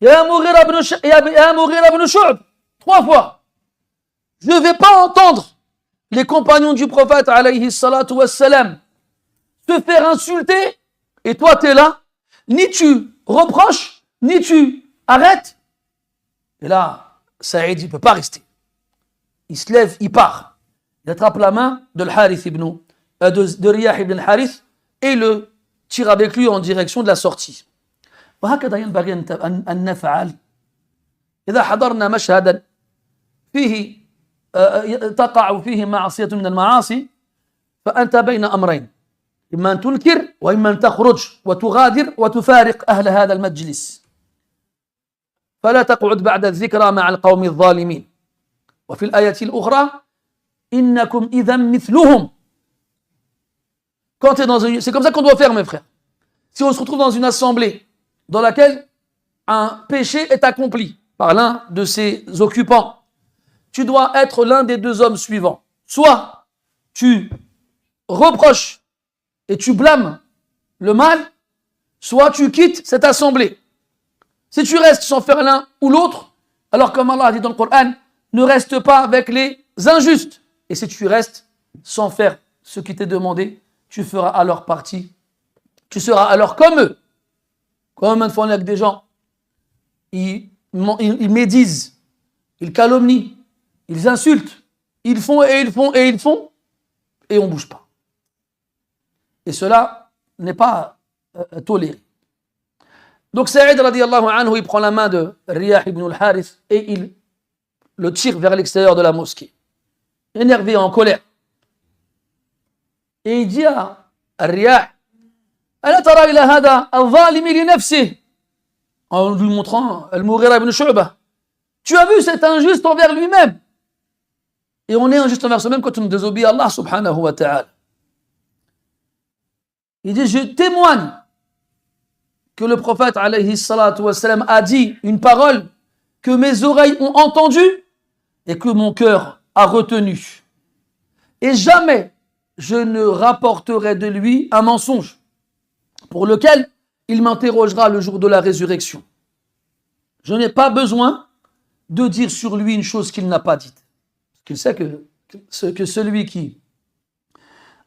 Ya Mughira ibn Shu'b, 3 fois. Je ne vais pas entendre les compagnons du prophète, alayhi salatu wassalam, se faire insulter, et toi, tu es là, ni tu reproches, ni tu arrêtes. Et là, Saïd, il ne peut pas rester. Il se lève, il part. Il attrape la main de Riyah ibn al-Harith et le tire avec lui en direction de la sortie. وهكذا ينبغي أن نفعل إذا حضرنا مشهدا فيه تقع فيه معصية من المعاصي فأنت بين أمرين إما أن تنكر وإما أن تخرج وتغادر وتفارق أهل هذا المجلس فلا تقعد بعد الذكرى مع القوم الظالمين. وفي الآية الأخرى إنكم إذا مثلهم. C'est comme ça qu'on doit faire, mes frères. Si on se retrouve dans une assemblée dans laquelle un péché est accompli par l'un de ses occupants, tu dois être l'un des 2 hommes suivants. Soit tu reproches et tu blâmes le mal, soit tu quittes cette assemblée. Si tu restes sans faire l'un ou l'autre, alors comme Allah a dit dans le Coran, ne reste pas avec les injustes. Et si tu restes sans faire ce qui t'est demandé, tu feras à leur partie. Tu seras alors comme eux. Combien de fois on est avec des gens, ils médisent, ils calomnient, ils insultent, ils font et ils font et ils font, et on ne bouge pas. Et cela n'est pas toléré. Donc Saïd radiyallahu anhu, il prend la main de Riyah ibn al-Harith et il le tire vers l'extérieur de la mosquée. Énervé, en colère. Et il dit à Riyah, ألا ترى إلى هذا الظالم لنفسه, en lui montrant Al-Mughira ibn Shu'bah, tu as vu cet injuste envers lui-même. Et on est injuste envers soi-même quand on désobéit à Allah subhanahu wa ta'ala. Il dit, je témoigne que le prophète alayhi salatu wa salam a dit une parole que mes oreilles ont entendue et que mon cœur a retenue. Et jamais je ne rapporterai de lui un mensonge. pour lequel il m'interrogera le jour de la résurrection. Je n'ai pas besoin de dire sur lui une chose qu'il n'a pas dite. Parce qu'il sait que celui qui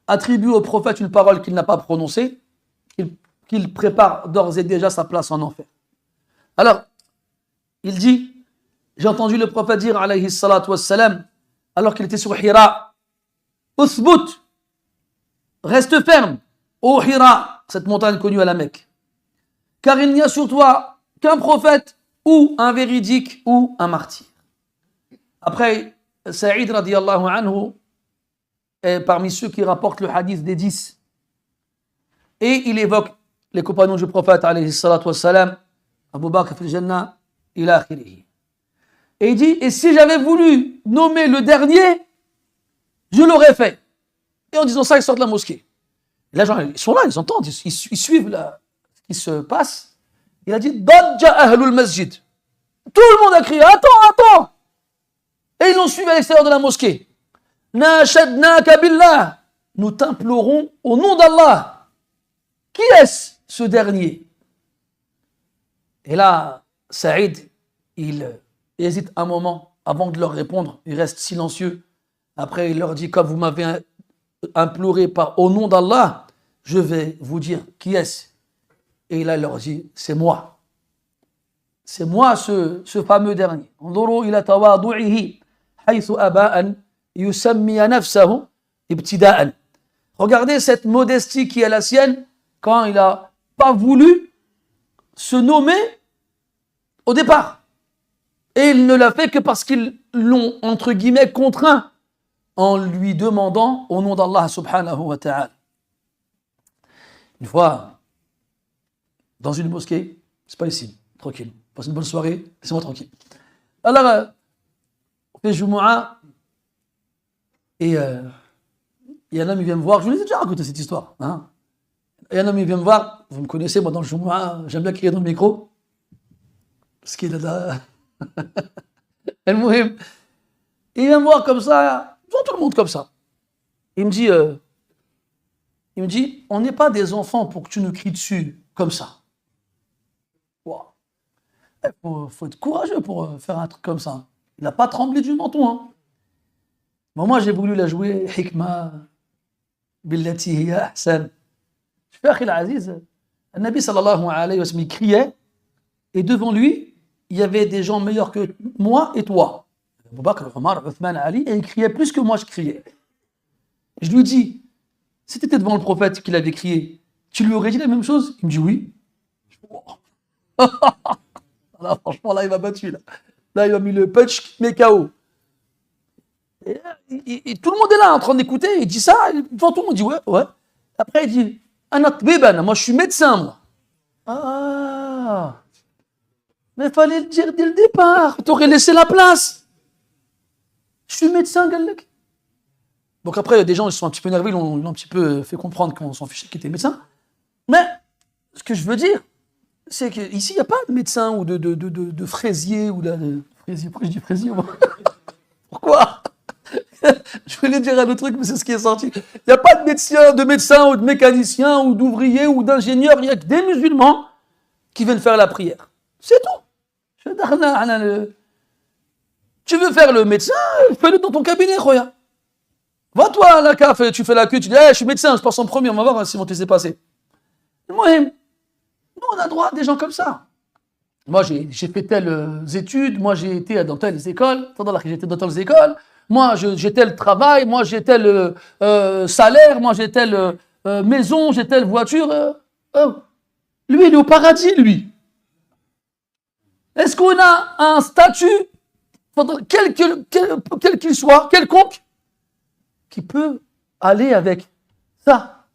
attribue au prophète une parole qu'il n'a pas prononcée, qu'il prépare d'ores et déjà sa place en enfer. Alors, il dit, j'ai entendu le prophète dire, alayhi salatu wassalam, alors qu'il était sur Hira, Uthbut, reste ferme, ô Hira, cette montagne connue à la Mecque. Car il n'y a sur toi qu'un prophète ou un véridique ou un martyr. Après, Saïd radiyallahu anhu est parmi ceux qui rapportent le hadith des 10. Et il évoque les compagnons du prophète, alayhi salatu wassalam, Abu Bakr fil Jannah, ila akhirihi. Et il dit, et si j'avais voulu nommer le dernier, je l'aurais fait. Et en disant ça, ils sortent de la mosquée. Et là, genre, ils sont là, ils entendent, ils suivent ce qui se passe. Il a dit, Dajja ahlul masjid. Tout le monde a crié, attends. Et ils l'ont suivi à l'extérieur de la mosquée. Nashadnaka billah. Nous t'implorons au nom d'Allah. Qui est-ce, ce dernier? Et là, Saïd, il hésite un moment avant de leur répondre. Il reste silencieux. Après, il leur dit, comme vous m'avez imploré au nom d'Allah, je vais vous dire qui est-ce. Et là, il leur dit, c'est moi. C'est moi ce fameux dernier. Enduru ila tawadu'ihi haythu aba'an yusammiya nafsahu ibtida'an. Regardez cette modestie qui est la sienne quand il n'a pas voulu se nommer au départ. Et il ne l'a fait que parce qu'ils l'ont, entre guillemets, contraint en lui demandant au nom d'Allah subhanahu wa ta'ala. Une fois, dans une mosquée, c'est pas ici, tranquille. Passe une bonne soirée, laissez-moi tranquille. Alors, on fait Jumu'ah, et il y a un homme qui vient me voir, je vous ai déjà raconté cette histoire. Hein. Et un homme qui vient me voir, vous me connaissez, moi dans le Jumu'ah, j'aime bien crier dans le micro. Parce qu'il est là. Il vient me voir comme ça, devant tout le monde comme ça. Il me dit, on n'est pas des enfants pour que tu nous cries dessus comme ça. Wow. Faut être courageux pour faire un truc comme ça. Il n'a pas tremblé du menton. Hein. Mais moi, j'ai voulu la jouer hikma, billati hiya ahsan. Je fais Akhil Aziz, le Nabi sallallahu alayhi wa sallam, il criait, et devant lui, il y avait des gens meilleurs que moi et toi. Abu Bakr, Omar, Uthman, Ali, et il criait plus que moi je criais. Je lui dis, si tu étais devant le prophète qu'il avait crié, tu lui aurais dit la même chose? Il me dit oui. Là, franchement, là, il m'a battu. Là, il m'a mis le punch, mais KO. Et tout le monde est là en train d'écouter, il dit ça, devant tout le monde, il dit ouais. Après, il dit, moi je suis médecin, moi. Ah, mais il fallait le dire dès le départ, t'aurais laissé la place. Je suis médecin, Galek. Donc après, des gens ils sont un petit peu nerveux, ils l'ont un petit peu fait comprendre qu'on s'en fichait qu'il était médecin. Mais ce que je veux dire, c'est qu'ici, il n'y a pas de médecin ou de fraisier ou de fraisier. Pourquoi je dis fraisier? Pourquoi? Je voulais dire un autre truc, mais c'est ce qui est sorti. Il n'y a pas de médecin ou de mécanicien ou d'ouvrier ou d'ingénieur. Il y a que des musulmans qui viennent faire la prière. C'est tout. Tu veux faire le médecin, fais-le dans ton cabinet, Khoya. Va-toi à la café, tu fais la queue, tu dis je suis médecin, je passe en premier, on va voir si mon test est passé. Moi, nous, on a droit à des gens comme ça. Moi, j'ai fait telles études, moi, j'ai été dans telles écoles, j'étais dans telles écoles, moi, j'ai tel travail, moi, j'ai tel salaire, moi, j'ai telle maison, j'ai telle voiture. Lui, il est au paradis, lui. Est-ce qu'on a un statut, quel qu'il soit, quelconque, qui peut aller avec ça?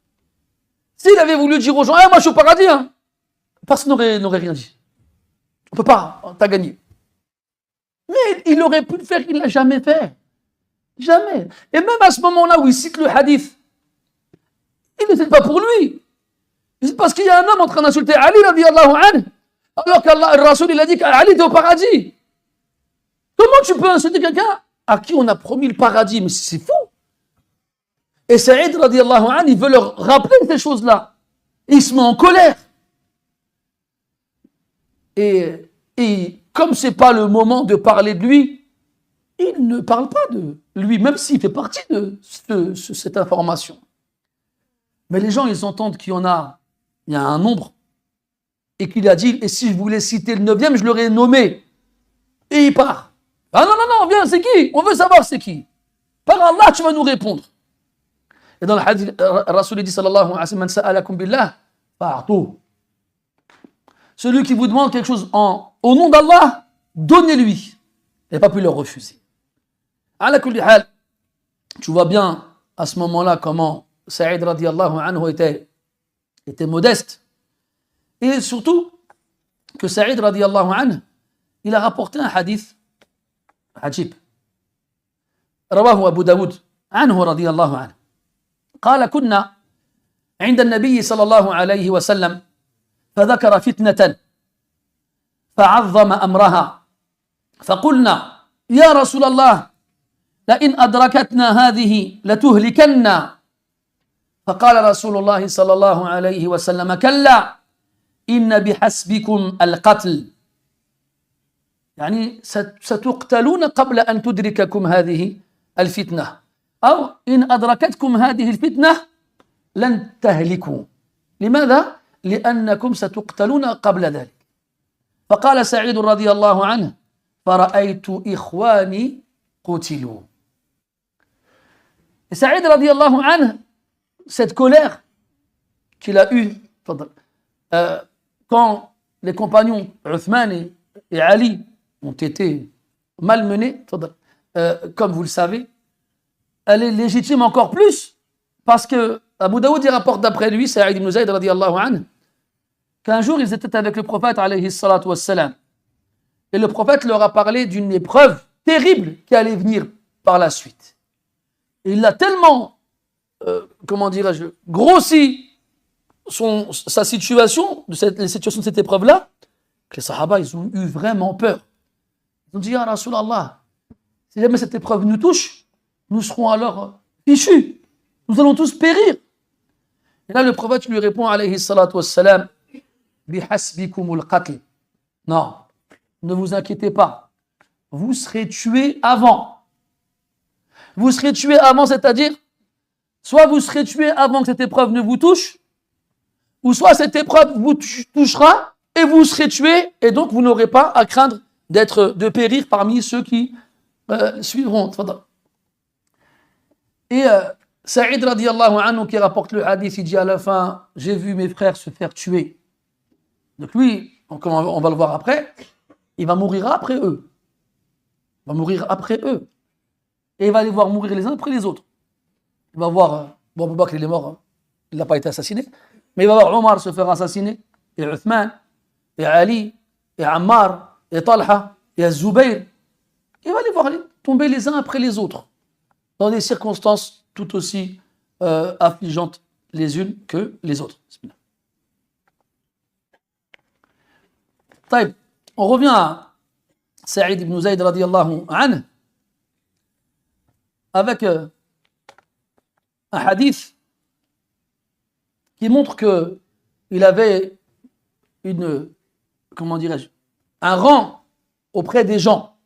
S'il avait voulu dire aux gens, moi je suis au paradis, hein, personne n'aurait rien dit. On peut pas, t'as gagné. Mais il aurait pu le faire, il ne l'a jamais fait. Jamais. Et même à ce moment-là où il cite le hadith, il ne cite pas pour lui. Il cite parce qu'il y a un homme en train d'insulter Ali radiyallahu anhu, alors qu'Allah, le Rasoul, il a dit qu'Ali était au paradis. Comment tu peux insulter quelqu'un à qui on a promis le paradis? Mais c'est fou. Et Saïd radiyallahu anhu, il veut leur rappeler ces choses-là. Et il se met en colère. Et comme ce n'est pas le moment de parler de lui, il ne parle pas de lui, même s'il fait partie de cette information. Mais les gens, ils entendent il y a un nombre, et qu'il a dit, et si je voulais citer le 9e, je l'aurais nommé. Et il part. Ah non, viens, c'est qui? On veut savoir c'est qui. Par Allah, tu vas nous répondre. Et dans le hadith, Rasul dit sallallahu alayhi wa sallam, man sa'alakum billah, fa'atu. Celui qui vous demande quelque chose au nom d'Allah, donnez-lui. Il n'a pas pu le refuser. Ala kulli hal, tu vois bien à ce moment-là comment Saïd radiyallahu anhu était modeste. Et surtout que Saïd radiyallahu anhu, il a rapporté un hadith ajib. رواه أبو داود عنه رضي الله عنه قال كنا عند النبي صلى الله عليه وسلم فذكر فتنة فعظم أمرها فقلنا يا رسول الله لئن أدركتنا هذه لتهلكنا فقال رسول الله صلى الله عليه وسلم كلا إن بحسبكم القتل يعني ستقتلون قبل أن تدرككم هذه الفتنة أو إن أدركتكم هذه الفتنة لن تهلكوا لماذا؟ لأنكم ستقتلون قبل ذلك فقال سعيد رضي الله عنه فرأيت إخواني قتلوا. Et Saïd radiallahu anhu, cette colère qu'il a eue quand les compagnons Uthman et Ali ont été malmenés, comme vous le savez, elle est légitime encore plus parce que Abu Daoud rapporte d'après lui, Saïd ibn Zayd radiallahu anhu, qu'un jour ils étaient avec le prophète alayhi salatu wassalam et le prophète leur a parlé d'une épreuve terrible qui allait venir par la suite. Et il a tellement, grossi sa situation, la situation de cette épreuve-là, que les Sahaba, ils ont eu vraiment peur. Ils ont dit, Ya Rasulallah, si jamais cette épreuve nous touche, nous serons alors fichus. Nous allons tous périr. Et là, le prophète lui répond, alayhi salatu wassalam, bihasbikumul qatl. Non, ne vous inquiétez pas. Vous serez tués avant. Vous serez tués avant, c'est-à-dire, soit vous serez tués avant que cette épreuve ne vous touche, ou soit cette épreuve vous touchera et vous serez tués, et donc vous n'aurez pas à craindre de périr parmi ceux qui suivront. Et Saïd radiallahu anhu qui rapporte le hadith, il dit à la fin, j'ai vu mes frères se faire tuer. Donc lui, comme on va le voir après, il va mourir après eux. Il va mourir après eux. Et il va les voir mourir les uns après les autres. Il va voir, Abu Bakr il est mort, il n'a pas été assassiné, mais il va voir Omar se faire assassiner, et Uthman, et Ali, et Ammar, et Talha, et Zubayr. Il va les voir tomber les uns après les autres, dans des circonstances tout aussi affligeantes les unes que les autres. طيب, on revient à Saïd ibn Zayd radiallahu anhu, avec un hadith qui montre qu'il avait un rang auprès des gens.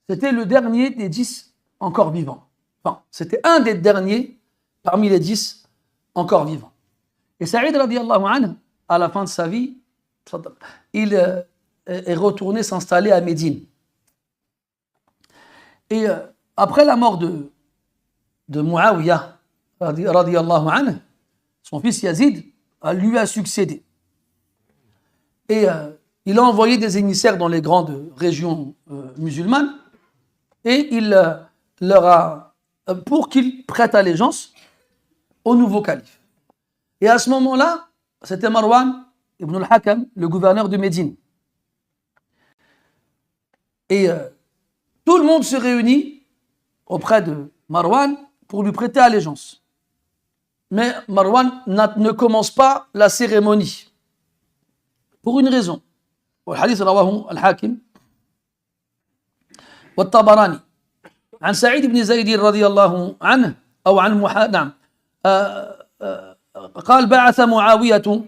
C'était le dernier des 10 encore vivants. Enfin, c'était un des derniers parmi les 10 encore vivants. Et Saïd radiallahu anhu, à la fin de sa vie, il est retourné s'installer à Médine. Et après la mort de Muawiyah radiyallahu anhu, son fils Yazid lui a succédé. Et il a envoyé des émissaires dans les grandes régions musulmanes et il leur a pour qu'ils prêtent allégeance au nouveau calife. Et à ce moment-là, c'était Marwan ibn al-Hakam, le gouverneur de Médine. Et tout le monde se réunit auprès de Marwan pour lui prêter allégeance. Mais Marwan ne commence pas la cérémonie. Pour une raison. والحديث رواه الحاكم والطبراني عن سعيد بن زيد رضي الله عنه أو عن نعم قال بعث معاوية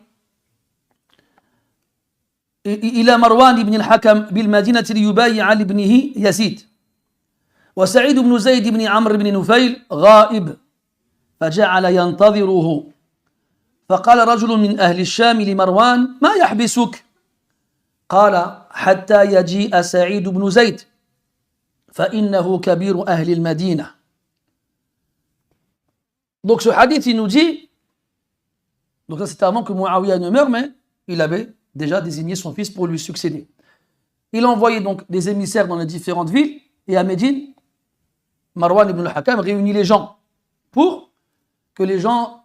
إلى مروان بن الحكم بالمدينة ليبايع لابنه يزيد وسعيد بن زيد بن عمرو بن نفيل غائب فجعل ينتظره فقال رجل من أهل الشام لمروان ما يحبسك قال حتى يجيء سعيد بن زيد فإنه كبير أهل المدينة. Donc ce hadith il nous dit, donc ça c'était avant que Muawiyah ne meure, mais il avait déjà désigné son fils pour lui succéder. Il a envoyé donc des émissaires dans les différentes villes et à Médine, Marwan ibn al-Hakam réunit les gens pour que les gens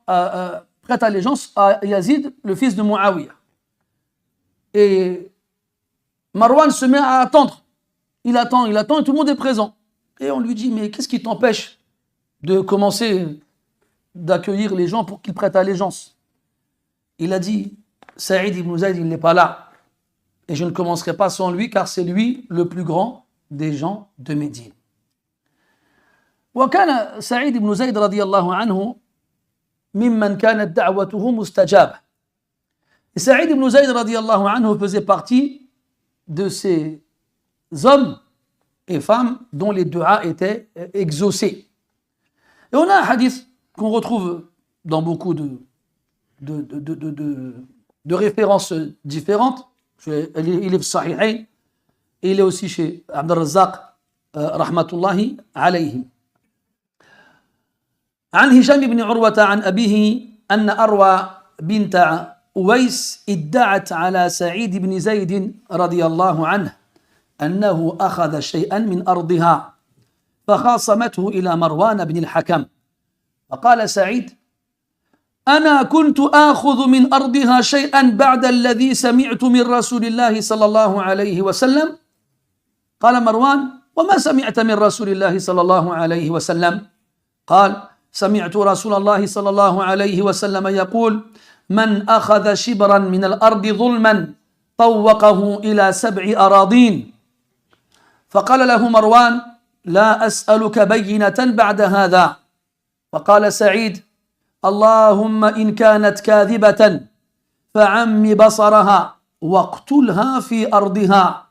prêtent allégeance à Yazid, le fils de Muawiyah. Et Marwan se met à attendre. Il attend et tout le monde est présent. Et on lui dit, mais qu'est-ce qui t'empêche de commencer d'accueillir les gens pour qu'ils prêtent allégeance? Il a dit, Saïd ibn Zayd, il n'est pas là. Et je ne commencerai pas sans lui, car c'est lui le plus grand des gens de Médine. وكان سعيد بن زيد رضي الله عنه ممن كانت دعوته مستجابة. Et Saïd ibn Zayd رضي الله عنه faisait partie de ces hommes et femmes dont les du'a étaient exaucés. Et on a un hadith qu'on retrouve dans beaucoup de références différentes. Il est Sahihain et il est aussi chez Abd al-Razzaq rahmatullahi alayhi. عن هشام بن عروة عن أبيه أن أروى بنت أويس ادعت على سعيد بن زيد رضي الله عنه أنه أخذ شيئا من أرضها فخاصمته إلى مروان بن الحكم فقال سعيد أنا كنت آخذ من أرضها شيئا بعد الذي سمعت من رسول الله صلى الله عليه وسلم قال مروان وما سمعت من رسول الله صلى الله عليه وسلم قال سمعت رسول الله صلى الله عليه وسلم يقول من أخذ شبرا من الأرض ظلما طوقه إلى 7 أراضين فقال له مروان لا أسألك بينة بعد هذا فقال سعيد اللهم إن كانت كاذبة فعم بصرها واقتلها في أرضها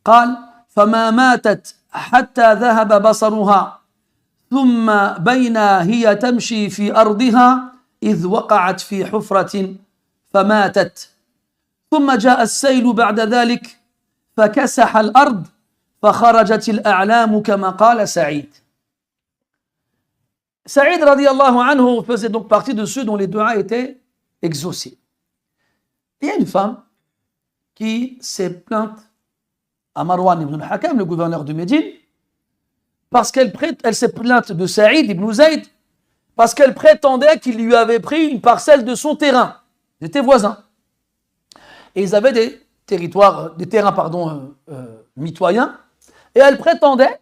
قال فما ماتت حتى ذهب بصرها ثم بين هي تمشي في أرضها إذ وقعت في حفرة فماتت ثم جاء السيل بعد ذلك فكسح الأرض فخرجت الأعلام كما قال سعيد. Saïd radiallahu anhu faisait donc partie de ceux dont les du'a étaient exaucés. Il y a une femme qui s'est plainte à Marwan ibn al-Hakam, le gouverneur de Médine, parce qu'elle s'est plainte de Saïd ibn Zayd, parce qu'elle prétendait qu'il lui avait pris une parcelle de son terrain. Ils étaient voisins. Et ils avaient des terrains mitoyens, et elle prétendait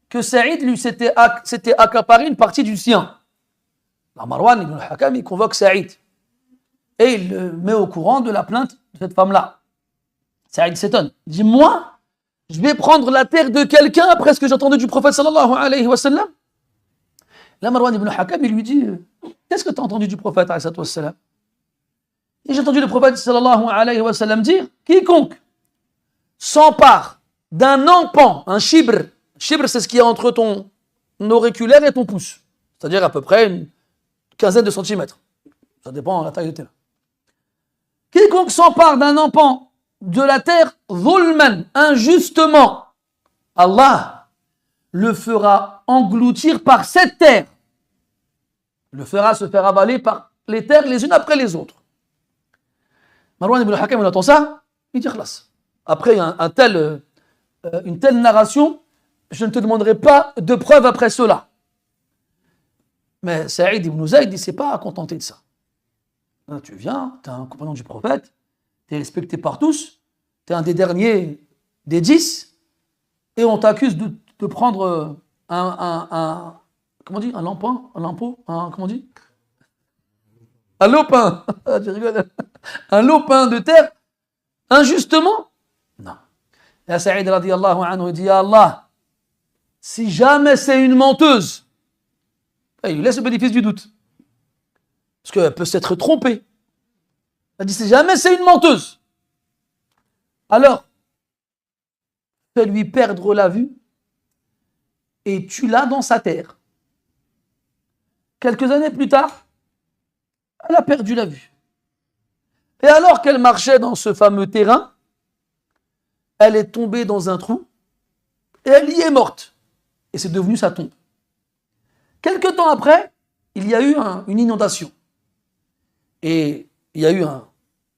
que Saïd lui s'était accaparé une partie du sien. Alors Marwan ibn al-Hakam, il convoque Saïd et il le met au courant de la plainte de cette femme-là. Saïd s'étonne. Il dit, moi, je vais prendre la terre de quelqu'un après ce que j'ai entendu du prophète sallallahu alayhi wa sallam. Là, Marwan ibn al-Hakam, il lui dit, qu'est-ce que tu as entendu du prophète alayhi wa sallam? Et j'ai entendu le prophète sallallahu alayhi wa sallam dire, quiconque s'empare d'un empan, un shibr, c'est ce qui est entre ton auriculaire et ton pouce, c'est-à-dire à peu près une quinzaine de centimètres. Ça dépend de la taille de terre. Quiconque s'empare d'un empan de la terre, zulman, injustement, Allah le fera engloutir par cette terre. Le fera se faire avaler par les terres les unes après les autres. Marwan ibn al-Hakam, il entend ça, il dit khlas. Après une telle narration, je ne te demanderai pas de preuves après cela. Mais Saïd ibn Zayd, il ne s'est pas contenté de ça. Là, tu viens, tu es un compagnon du prophète, tu es respecté par tous, tu es un des derniers des 10, et on t'accuse de prendre comment on dit, un lampeau, comment on dit, un lopin, tu rigoles, un lopin de terre, injustement. Non. Et Saïd radiyallahu anhu dit, ya Allah, si jamais c'est une menteuse, il lui laisse le bénéfice du doute. Parce qu'elle peut s'être trompée. Elle dit, c'est jamais, c'est une menteuse. Alors, fais-lui perdre la vue et tue-la dans sa terre. Quelques années plus tard, elle a perdu la vue. Et alors qu'elle marchait dans ce fameux terrain, elle est tombée dans un trou et elle y est morte. Et c'est devenu sa tombe. Quelque temps après, il y a eu une inondation. Et il y a eu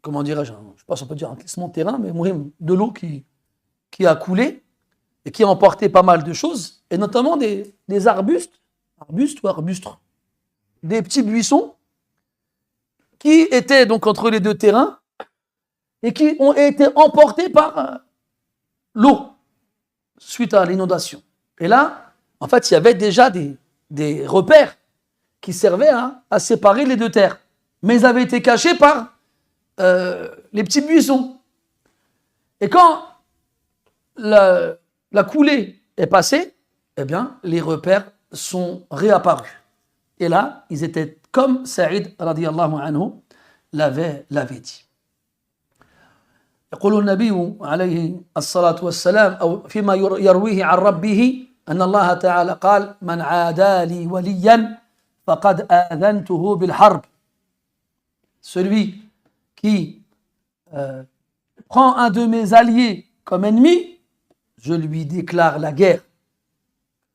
comment dirais-je, je ne sais pas si on peut dire un glissement de terrain, mais de l'eau qui a coulé et qui a emporté pas mal de choses, et notamment des arbustes ou arbustes, des petits buissons qui étaient donc entre les deux terrains et qui ont été emportés par l'eau suite à l'inondation. Et là, en fait, il y avait déjà des repères qui servaient à séparer les deux terres. Mais ils avaient été cachés par les petits buissons. Et quand la coulée est passée, eh bien, les repères sont réapparus. Et là, ils étaient comme Saïd radiyallahu anhu l'avait dit. يقول النبي عليه الصلاة والسلام أو فيما يرويه عن ربه أن الله تعالى قال من عادى لي وليا فقد آذنته بالحرب. Celui qui prend un de mes alliés comme ennemi, je lui déclare la guerre.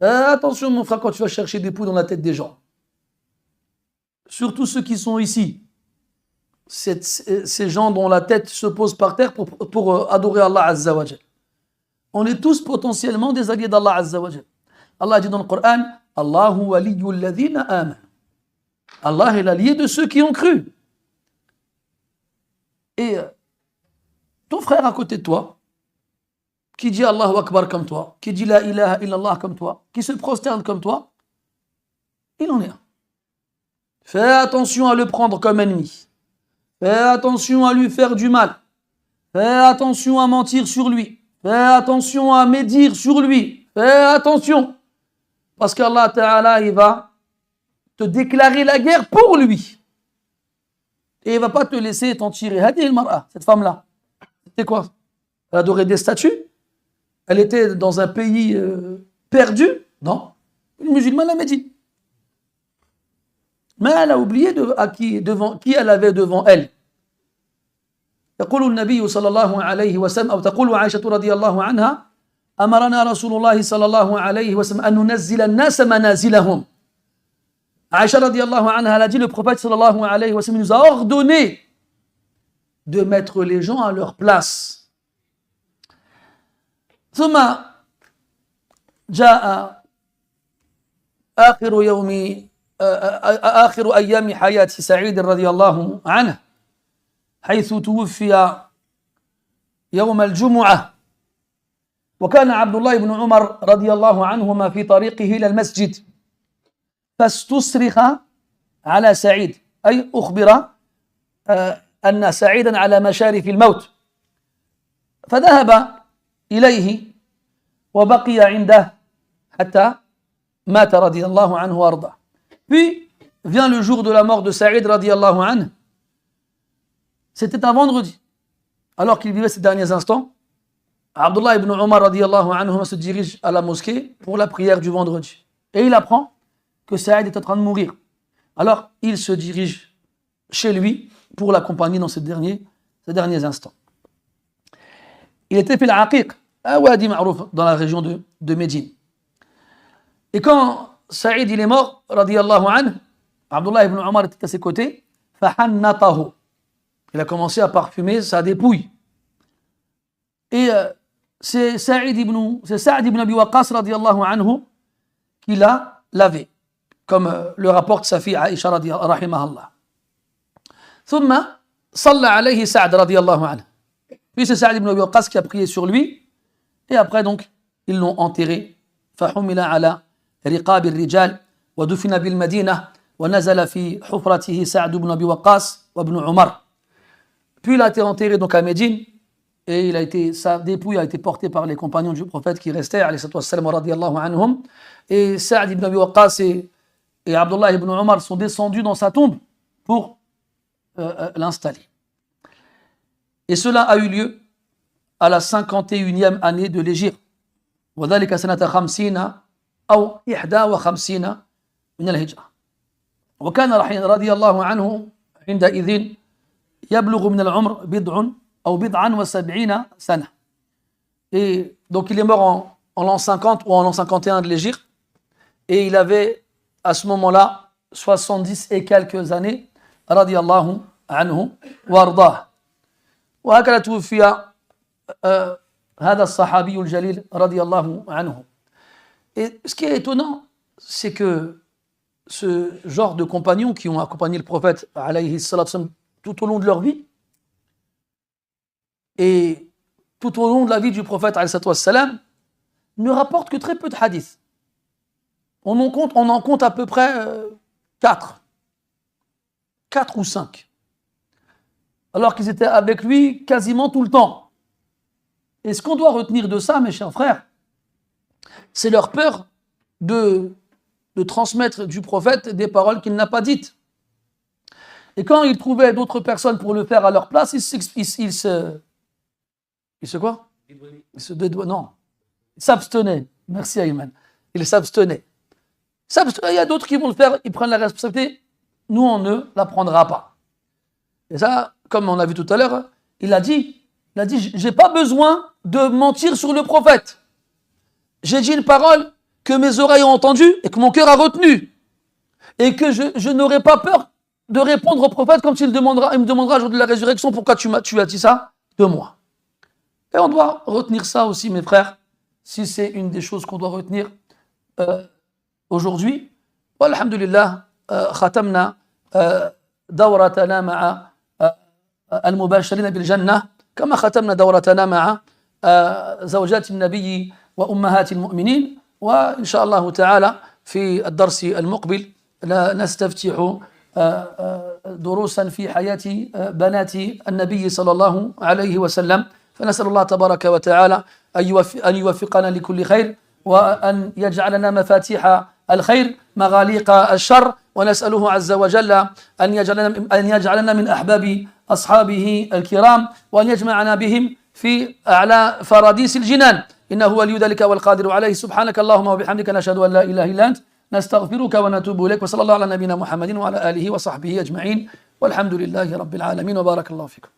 Attention mon frère quand tu vas chercher des poux dans la tête des gens. Surtout ceux qui sont ici. Ces gens dont la tête se pose par terre pour adorer Allah Azza wa Jal. On est tous potentiellement des alliés d'Allah Azza wa Jal. Allah dit dans le Coran, Allahu waliyul ladhina aman. Allah est l'allié de ceux qui ont cru. Et ton frère à côté de toi, qui dit Allahu Akbar comme toi, qui dit La ilaha illallah comme toi, qui se prosterne comme toi, il en est un. Fais attention à le prendre comme ennemi. Fais attention à lui faire du mal. Fais attention à mentir sur lui. Fais attention à médire sur lui. Fais attention. Parce qu'Allah Ta'ala, il va te déclarer la guerre pour lui. Et il ne va pas te laisser t'en tirer. Hadi al-mar'a, cette femme-là. C'était quoi? Elle adorait des statues? Elle était dans un pays perdu? Non. Une musulmane à Médine. Mais elle a oublié qui elle avait devant elle. يقول النبي صلى الله عليه وسلم أو تقول عائشة رضي الله عنها أمرنا رسول الله صلى الله عليه وسلم أن ننزل الناس منازلهم. Aïcha radiallahu anha, elle a dit, le prophète sallallahu alayhi wa sallam nous a ordonné de mettre les gens à leur place. ثم جاء آخر أيام حياة سعيد رضي الله عنه حيث توفي يوم الجمعة وكان عبد الله بن عمر رضي الله عنهما في طريقه إلى المسجد فاستصرخ على سعيد أي أخبر أن سعيدا على مشارف الموت فذهب إليه وبقي عنده حتى مات رضي الله عنه وأرضاه. Puis vient le jour de la mort de Saïd radiallahu anhu. C'était un vendredi. Alors qu'il vivait ces derniers instants, Abdullah ibn Umar radiallahu anhu se dirige à la mosquée pour la prière du vendredi. Et il apprend que Saïd est en train de mourir. Alors il se dirige chez lui pour l'accompagner dans ces derniers instants. Il était fait l'aqiq, un wadi ma'rouf dans la région de Médine. Et quand Saïd il est mort, radiallahu anhu, Abdullah ibn Umar était à ses côtés, fahannatahu. Il a commencé à parfumer sa dépouille. Et c'est Saïd ibn Abi Waqqas radiallahu anhu qui l'a lavé, comme le rapporte sa fille Aïcha rahimahallah. ثم صلى عليه سعد رضي الله عنه. Puis c'est Saïd ibn Abi Waqqas qui a prié sur lui. Et après donc, ils l'ont enterré. فحمل على رقاب الرجال ودفن بالمدينة ونزل في حفرته سعد بن أبي وقاص وابن عمر. Puis il a été enterré donc à Médine et sa dépouille a été portée par les compagnons du prophète qui restaient alayhi salatu wassalam radiyallahu anhum. Et Sa'd ibn Abi Waqqas et Abdullah ibn Umar sont descendus dans sa tombe pour l'installer. Et cela a eu lieu à la 51e année de l'Hégire. وذلك سنة 50 أو 51 من الهجرة. وكان رضي الله عنه عندئذ يبلغ من العمر بضعا وسبعين سنة. Et donc il est mort en l'an 50 ou en l'an 51 de l'Hégire. Et il avait à ce moment-là 70 et quelques années. رضي الله عنه وارضاه. وهكذا توفي هذا الصحابي الجليل رضي الله عنه. Et ce qui est étonnant, c'est que ce genre de compagnons qui ont accompagné le prophète alayhi salatu wassalam tout au long de leur vie, et tout au long de la vie du prophète alayhi salatu wassalam, ne rapportent que très peu de hadiths. On en compte à peu près 4 ou 5. Alors qu'ils étaient avec lui quasiment tout le temps. Et ce qu'on doit retenir de ça, mes chers frères, c'est leur peur de transmettre du prophète des paroles qu'il n'a pas dites. Et quand ils trouvaient d'autres personnes pour le faire à leur place, ils s'abstenaient. Merci Ayman. Ils s'abstenaient. Il y a d'autres qui vont le faire, ils prennent la responsabilité. Nous, on ne la prendra pas. Et ça, comme on a vu tout à l'heure, il a dit, j'ai pas besoin de mentir sur le prophète. J'ai dit une parole que mes oreilles ont entendue et que mon cœur a retenue. Et que je n'aurai pas peur de répondre au prophète quand il me demandera au jour de la résurrection pourquoi tu as dit ça de moi. Et on doit retenir ça aussi, mes frères, si c'est une des choses qu'on doit retenir aujourd'hui. Walhamdulillah, khatamna dawratana ma'a al-mubashirin bil jannah kama khatamna dawratana ma'a زوجات النبي وأمهات المؤمنين. وإن شاء الله تعالى في الدرس المقبل نستفتح دروسا في حياة بنات النبي صلى الله عليه وسلم. فنسأل الله تبارك وتعالى أن يوفقنا لكل خير وأن يجعلنا مفاتيح الخير مغاليق الشر. ونسأله عز وجل أن يجعلنا من أحباب أصحابه الكرام وأن يجمعنا بهم في أعلى فراديس الجنان. إنه ولي ذلك والقادر عليه. سبحانك اللهم وبحمدك نشهد أن لا إله إلا أنت نستغفرك ونتوب إليك. وصلى الله على نبينا محمد وعلى آله وصحبه أجمعين والحمد لله رب العالمين وبارك الله فيكم.